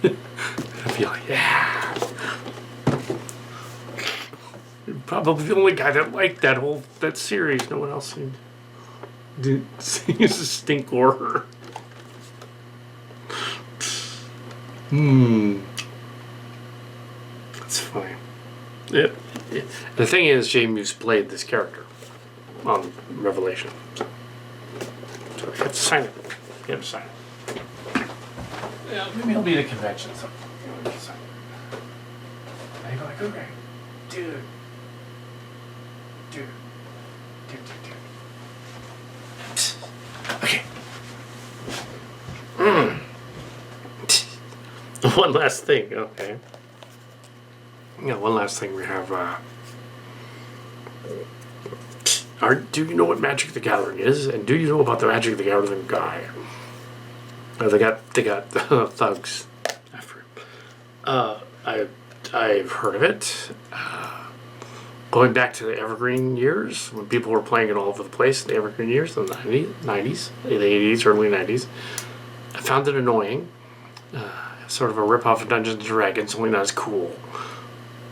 I'd be like, yeah. You're probably the only guy that liked that series. No one else seemed to see a Stinkor. That's funny. Yeah. The thing is, J. Muse played this character on Revelation. So you have to sign it. You have to sign it. Yeah, maybe I'll be at a convention. So you have to sign it. And you're like, okay, dude. Okay. One last thing, okay. Yeah, one last thing we have. Do you know what Magic the Gathering is? And do you know about the Magic the Gathering guy? They got thugs after him. I've heard of it. Going back to the Evergreen years, when people were playing it all over the place, the Evergreen years, the 90s, the 80s, early 90s, I found it annoying. Sort of a rip-off of Dungeons & Dragons, only not as cool.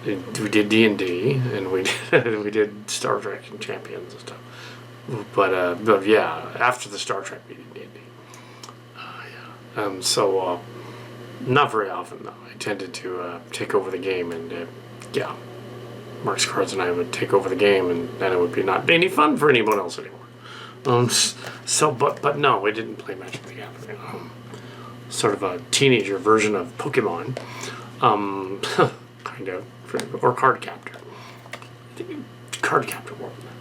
We did D&D, and we did Star Trek and Champions and stuff. But yeah, after the Star Trek, we did D&D. So not very often, though. I tended to take over the game, and yeah. Mark's Cards and I would take over the game, and then it would be not any fun for anyone else anymore. But no, we didn't play Magic the Gathering. Sort of a teenager version of Pokemon, kind of, or Card Captor. Card Captor more than that.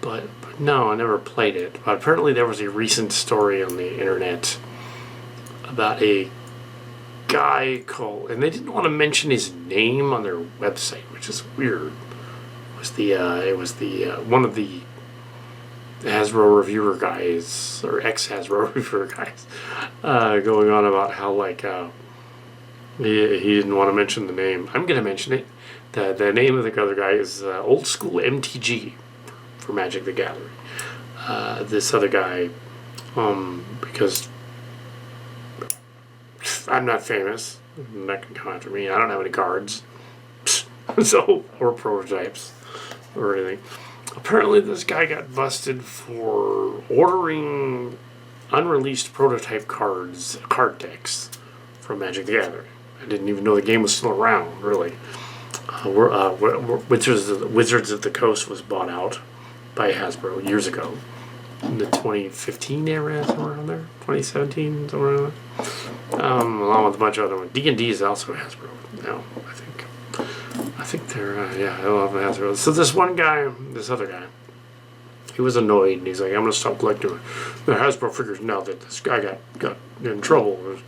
But no, I never played it. But apparently there was a recent story on the internet about a guy called, and they didn't want to mention his name on their website, which is weird. It was one of the Hasbro reviewer guys, or ex-Hasbro reviewer guys, going on about how he didn't want to mention the name. I'm going to mention it. The name of the other guy is Old School MTG for Magic the Gathering. This other guy, because I'm not famous, that can come after me. I don't have any cards, or prototypes, or anything. Apparently, this guy got busted for ordering unreleased prototype card decks from Magic the Gathering. I didn't even know the game was still around, really. Wizards of the Coast was bought out by Hasbro years ago. In the 2015 era, somewhere around there. 2017, somewhere around there. Along with a bunch of other ones. D&D is also Hasbro now, I think. I think they're, I love Hasbro. So this one guy, this other guy, he was annoyed, and he's like, I'm going to stop collecting the Hasbro figures now that this guy got in trouble.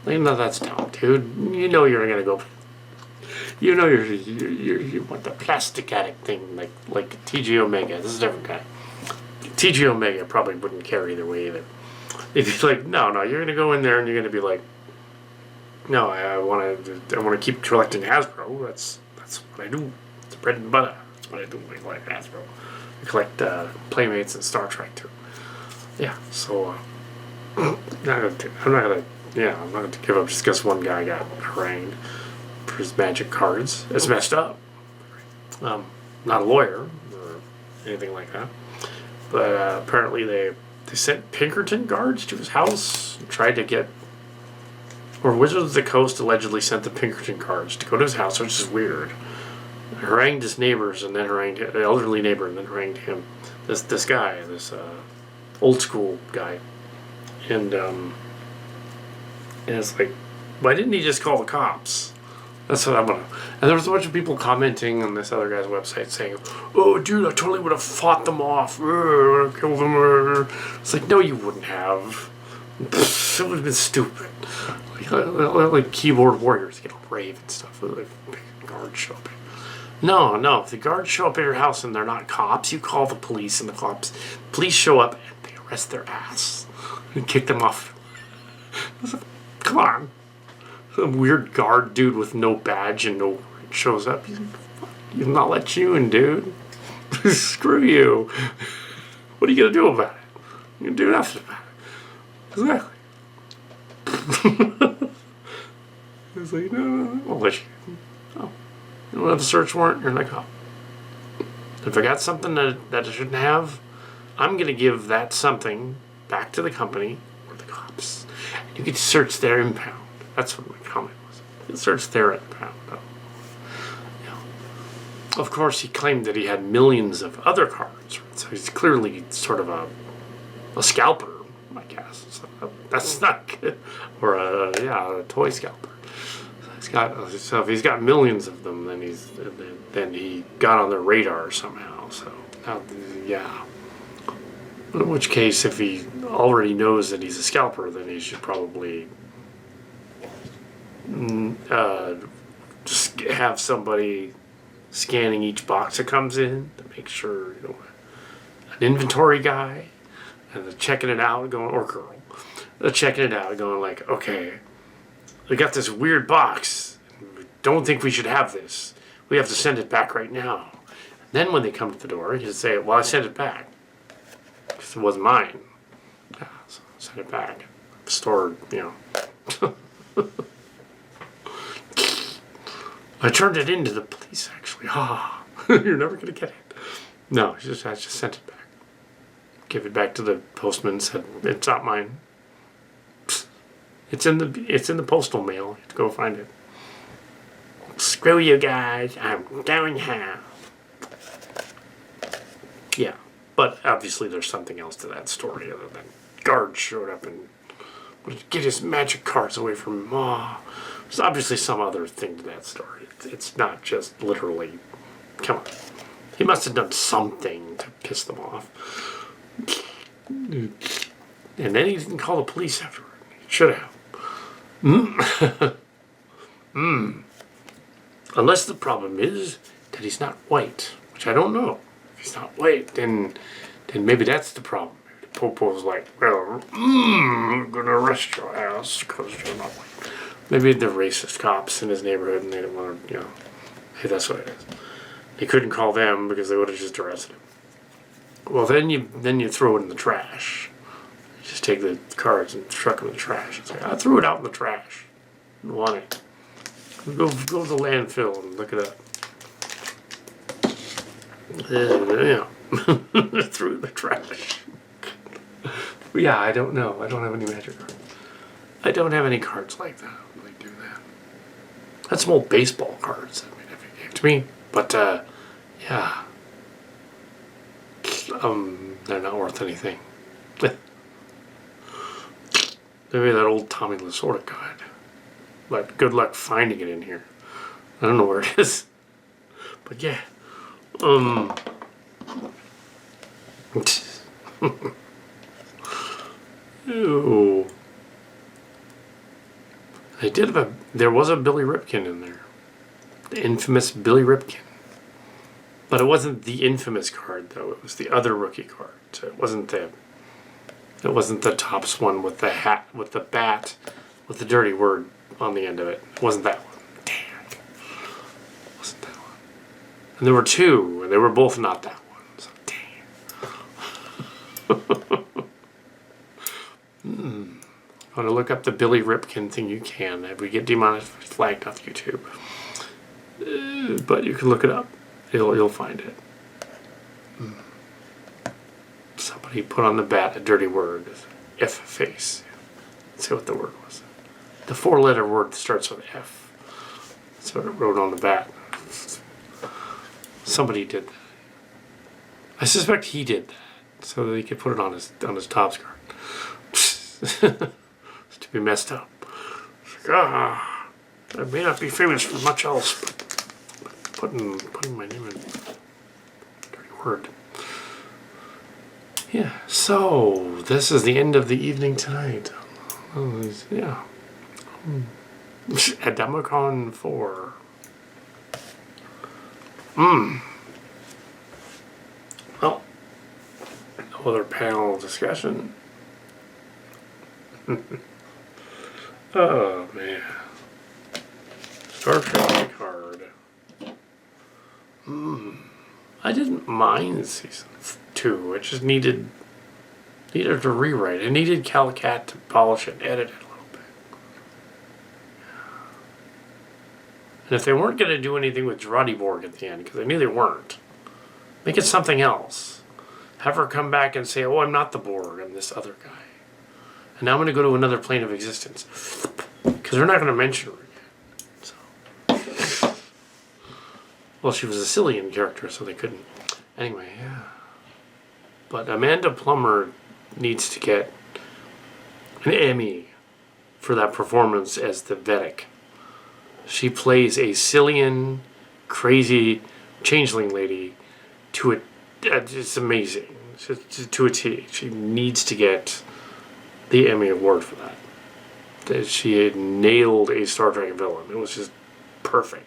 Like, no, that's dumb, dude. You know you're going to go... You know you want the plastic addict thing, like TG Omega. This is a different guy. TG Omega probably wouldn't care either way either. If he's like, no, you're gonna go in there and you're gonna be like, no, I want to keep collecting Hasbro. That's what I do. It's bread and butter. That's what I do. I collect Hasbro. I collect Playmates and Star Trek too. Yeah, so I'm not gonna give up just because one guy got harangued for his magic cards. It's messed up. Not a lawyer or anything like that. But apparently they sent Pinkerton guards to his house and tried to get... Or Wizards of the Coast allegedly sent the Pinkerton guards to go to his house, which is weird. Harangued his neighbors and then harangued the elderly neighbor and then harangued him. This guy, this old school guy. And it's like, why didn't he just call the cops? That's what I'm gonna... And there was a bunch of people commenting on this other guy's website saying, oh, dude, I totally would have fought them off. Killed them. It's like, no, you wouldn't have. It would have been stupid. Like keyboard warriors get brave and stuff. Like guards show up. No. If the guards show up at your house and they're not cops, you call the police, and the police show up and they arrest their ass and kick them off. Come on. Some weird guard dude with no badge and no shows up. He's like, not let you in, dude. Screw you. What are you gonna do about it? You're gonna do nothing about it. Exactly. He's like, no, I'll let you in. Oh, you don't have a search warrant. You're like, oh. If I got something that I shouldn't have, I'm gonna give that something back to the company or the cops. And you can search their impound. That's what my comment was. You can search their impound. Of course, he claimed that he had millions of other cards, so he's clearly sort of a scalper, I guess. So that's not good. Or a toy scalper. So if he's got millions of them, then he got on their radar somehow. So yeah. In which case, if he already knows that he's a scalper, then he should probably just have somebody scanning each box that comes in to make sure, an inventory guy, and they're checking it out, going, or girl, they're checking it out, going like, okay, we got this weird box, we don't think we should have this. We have to send it back right now. And then when they come to the door, you say, well, I sent it back because it wasn't mine. Yeah, so I sent it back. Stored, I turned it into the police, actually. You're never going to get it. No, I just sent it back. Give it back to the postman, said, it's not mine. It's in the postal mail. You have to go find it. Screw you guys. I'm going home. Yeah. But obviously there's something else to that story other than guards showed up and would get his magic cards away from him. There's obviously some other thing to that story. It's not just literally, come on. He must have done something to piss them off. And then he didn't call the police afterward. He should have. Unless the problem is that he's not white, which I don't know. If he's not white, then maybe that's the problem. The Popo's like, well, I'm going to arrest your ass because you're not white. Maybe they're racist cops in his neighborhood and they don't want to, hey, that's what it is. He couldn't call them because they would have just arrested him. Well, then you throw it in the trash. You just take the cards and chuck them in the trash. It's like, I threw it out in the trash. I don't want it. Go to the landfill and look it up. Threw it in the trash. But yeah, I don't know. I don't have any magic cards. I don't have any cards like that. That's some old baseball cards that they gave to me. But, yeah. They're not worth anything. Maybe that old Tommy Lasorda guide. But good luck finding it in here. I don't know where it is. But yeah. Ew. There was a Billy Ripken in there. The infamous Billy Ripken. But it wasn't the infamous card though. It was the other rookie card. So it wasn't the Topps one with the hat, with the bat, with the dirty word on the end of it. It wasn't that one. Damn. It wasn't that one. And there were two, and they were both not that one. So damn. Want to look up the Billy Ripken thing? You can. If we get demonetized, flagged off YouTube. But you can look it up. You'll find it. Somebody put on the bat a dirty word. F face. Let's see what the word was. The 4-letter word starts with F. That's what it wrote on the bat. Somebody did that. I suspect he did that so that he could put it on his Topps card. It's to be messed up. It's like, I may not be famous for much else, but putting my name in dirty word. Yeah, so this is the end of the evening tonight. Yeah. AdamaCon 4. Well, no other panel discussion. Oh man. Star Trek Picard. I didn't mind season 2. It just needed a rewrite. It needed Kal Kat to polish it and edit it a little bit. And if they weren't going to do anything with Borg at the end, because I knew they weren't, make it something else. Have her come back and say, oh, I'm not the Borg, I'm this other guy. And now I'm going to go to another plane of existence. Because they're not going to mention her again. So. Well, she was a Cillian character, so they couldn't. Anyway, yeah. But Amanda Plummer needs to get an Emmy for that performance as the Vedic. She plays a Cillian, crazy changeling lady to a... It's amazing. To a T. She needs to get the Emmy Award for that. She had nailed a Star Trek villain. It was just perfect.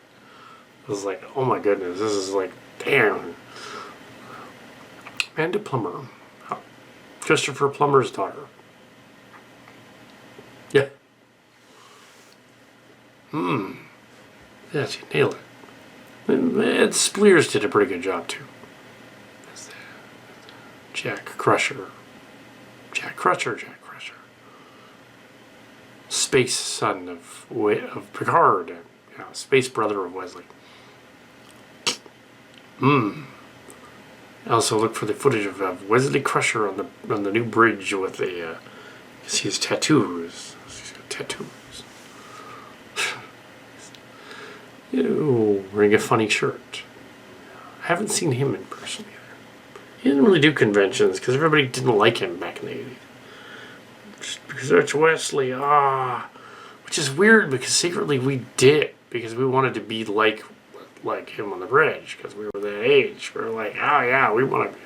It was like, oh my goodness, this is like, damn. Amanda Plummer. Christopher Plummer's daughter. Yeah. Yeah, she nailed it. Ed Spleers did a pretty good job too. Jack Crusher. Space son of Picard. And, space brother of Wesley. I also look for the footage of Wesley Crusher on the new bridge with the he has tattoos. He's got tattoos. Wearing a funny shirt. I haven't seen him in person either. He didn't really do conventions because everybody didn't like him back in the 80s. Just because that's Wesley, which is weird because secretly we did, because we wanted to be like him on the bridge because we were that age. We were like, oh yeah, we want to be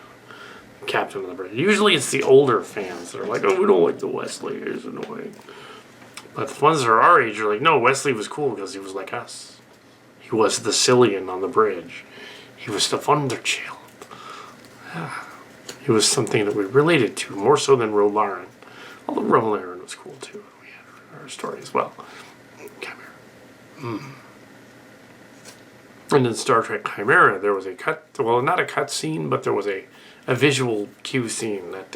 captain of the bridge. Usually it's the older fans that are like, oh, we don't like the Wesley, he's annoying. But the ones that are our age are like, no, Wesley was cool because he was like us. He was the Cillian on the bridge. He was the Wunderchild. He was something that we related to more so than Rolaren. Although Rolaren was cool too. We had our story as well. Chimera. And in Star Trek Chimera, there was a not a cut scene, but there was a visual cue scene that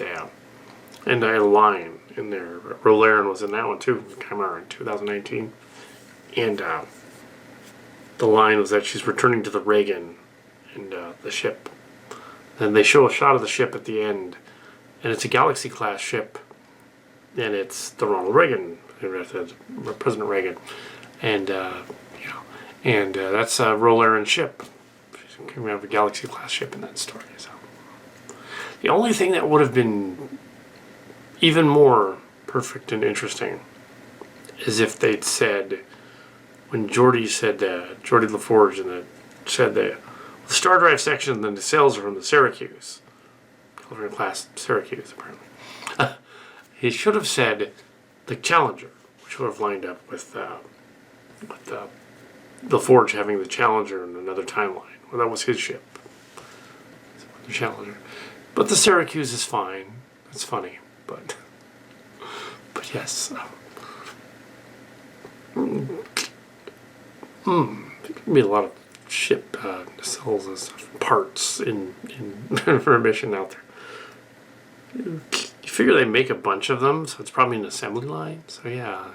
and a line in there. Rolaren was in that one too, Chimera in 2019. And the line was that she's returning to the Reagan and the ship. Then they show a shot of the ship at the end, and it's a Galaxy-class ship, and it's the Ronald Reagan, President Reagan, and And that's a Roll-Aaron ship. We have a Galaxy-class ship in that story. So the only thing that would have been even more perfect and interesting is if they'd said, when Geordi said, Geordi LaForge, and said the Star Drive section and the nacelles are from the Syracuse. Class Syracuse, apparently. He should have said the Challenger, which would have lined up with LaForge having the Challenger in another timeline. Well, that was his ship. The Challenger. But the Syracuse is fine. It's funny, but yes. There could be a lot of ship nacelles and stuff, parts in for a mission out there. You figure they make a bunch of them, so it's probably an assembly line. So yeah.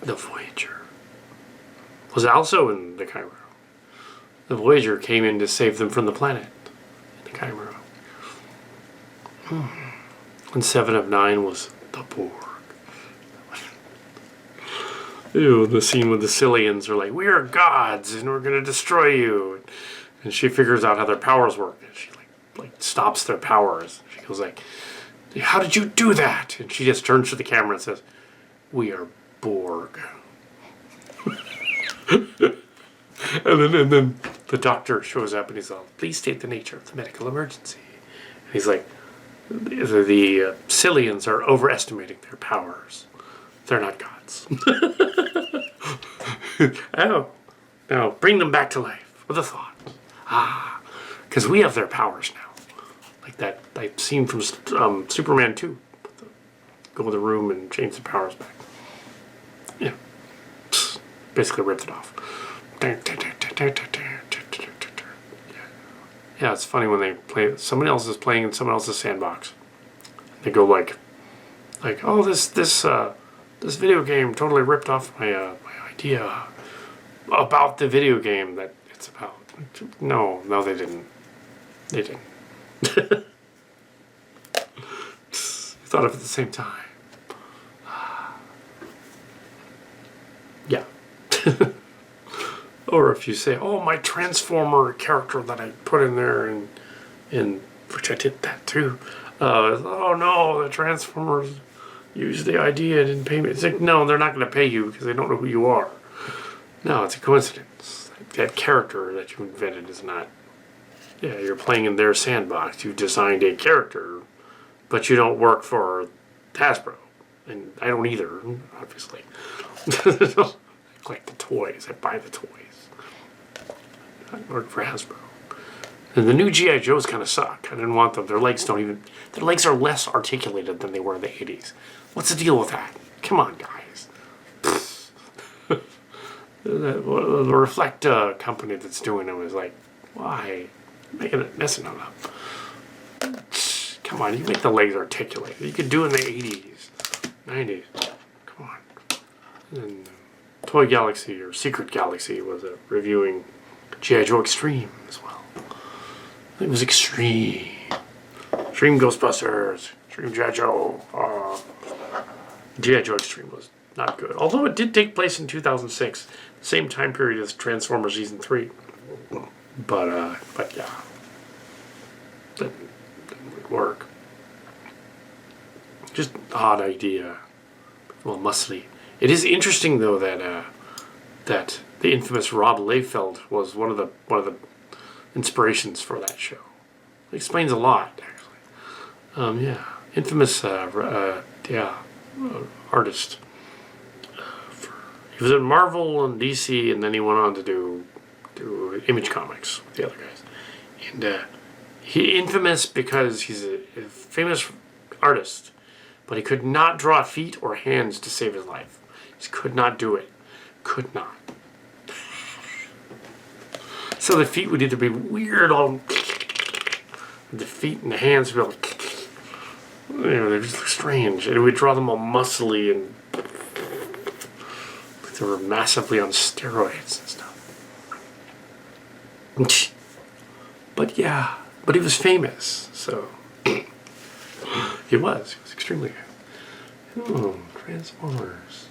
The Voyager was also in the Chimera. The Voyager came in to save them from the planet in the Chimera. And 7 of 9 was the Borg. Ew, the scene with the Cillians are like, we are gods and we're going to destroy you. And she figures out how their powers work. And she like stops their powers. She goes like, how did you do that? And she just turns to the camera and says, we are Borg. and then the doctor shows up and he's all, please state the nature of the medical emergency. And he's like, the Cillians are overestimating their powers. They're not gods. Oh, now bring them back to life with a thought. Because we have their powers now. Like that scene from Superman 2. Go in the room and change the powers back. Yeah. Basically ripped it off. Yeah, it's funny when they play. Somebody else is playing in someone else's sandbox. They go like, oh, this video game totally ripped off my idea about the video game that it's about. No, they didn't. They didn't. Thought of it at the same time. Yeah. Or if you say, oh, my Transformer character that I put in there, and which I did that too. Oh no, the Transformers used the idea and didn't pay me. It's like, no, they're not going to pay you because they don't know who you are. No, it's a coincidence. That character that you invented is not. Yeah, you're playing in their sandbox. You've designed a character, but you don't work for Hasbro. And I don't either, obviously. I collect the toys. I buy the toys. I work for Hasbro. And the new G.I. Joes kind of suck. I didn't want them. Their legs are less articulated than they were in the 80s. What's the deal with that? Come on, guys. The Reflect company that's doing them is like, why? Messing them up. Come on, you make the legs articulated. You could do it in the 80s, 90s. Come on. And Toy Galaxy or Secret Galaxy was reviewing G.I. Joe Extreme as well. It was Extreme. Extreme Ghostbusters. Extreme G.I. Joe. G.I. Joe Extreme was not good. Although it did take place in 2006, the same time period as Transformers Season 3. But yeah. That didn't work. Just odd idea. Well, muscly. It is interesting though that the infamous Rob Liefeld was one of the inspirations for that show. It explains a lot, actually. Yeah, infamous artist. He was at Marvel and DC, and then he went on to do Image Comics with the other guys. And he infamous because he's a famous artist, but he could not draw feet or hands to save his life. He just could not do it. Could not. So the feet would either be weird, all the feet and the hands would be all, they just look strange. And we'd draw them all muscly and like they were massively on steroids and stuff. But yeah, but he was famous, so he was extremely good. Oh, Transformers.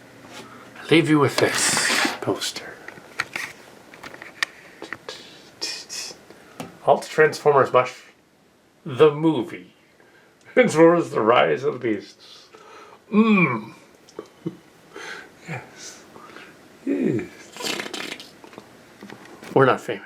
I leave you with this poster. Alt Transformers MUSH. The movie. Transformers: The Rise of the Beasts. Yes. Yes. We're not famous.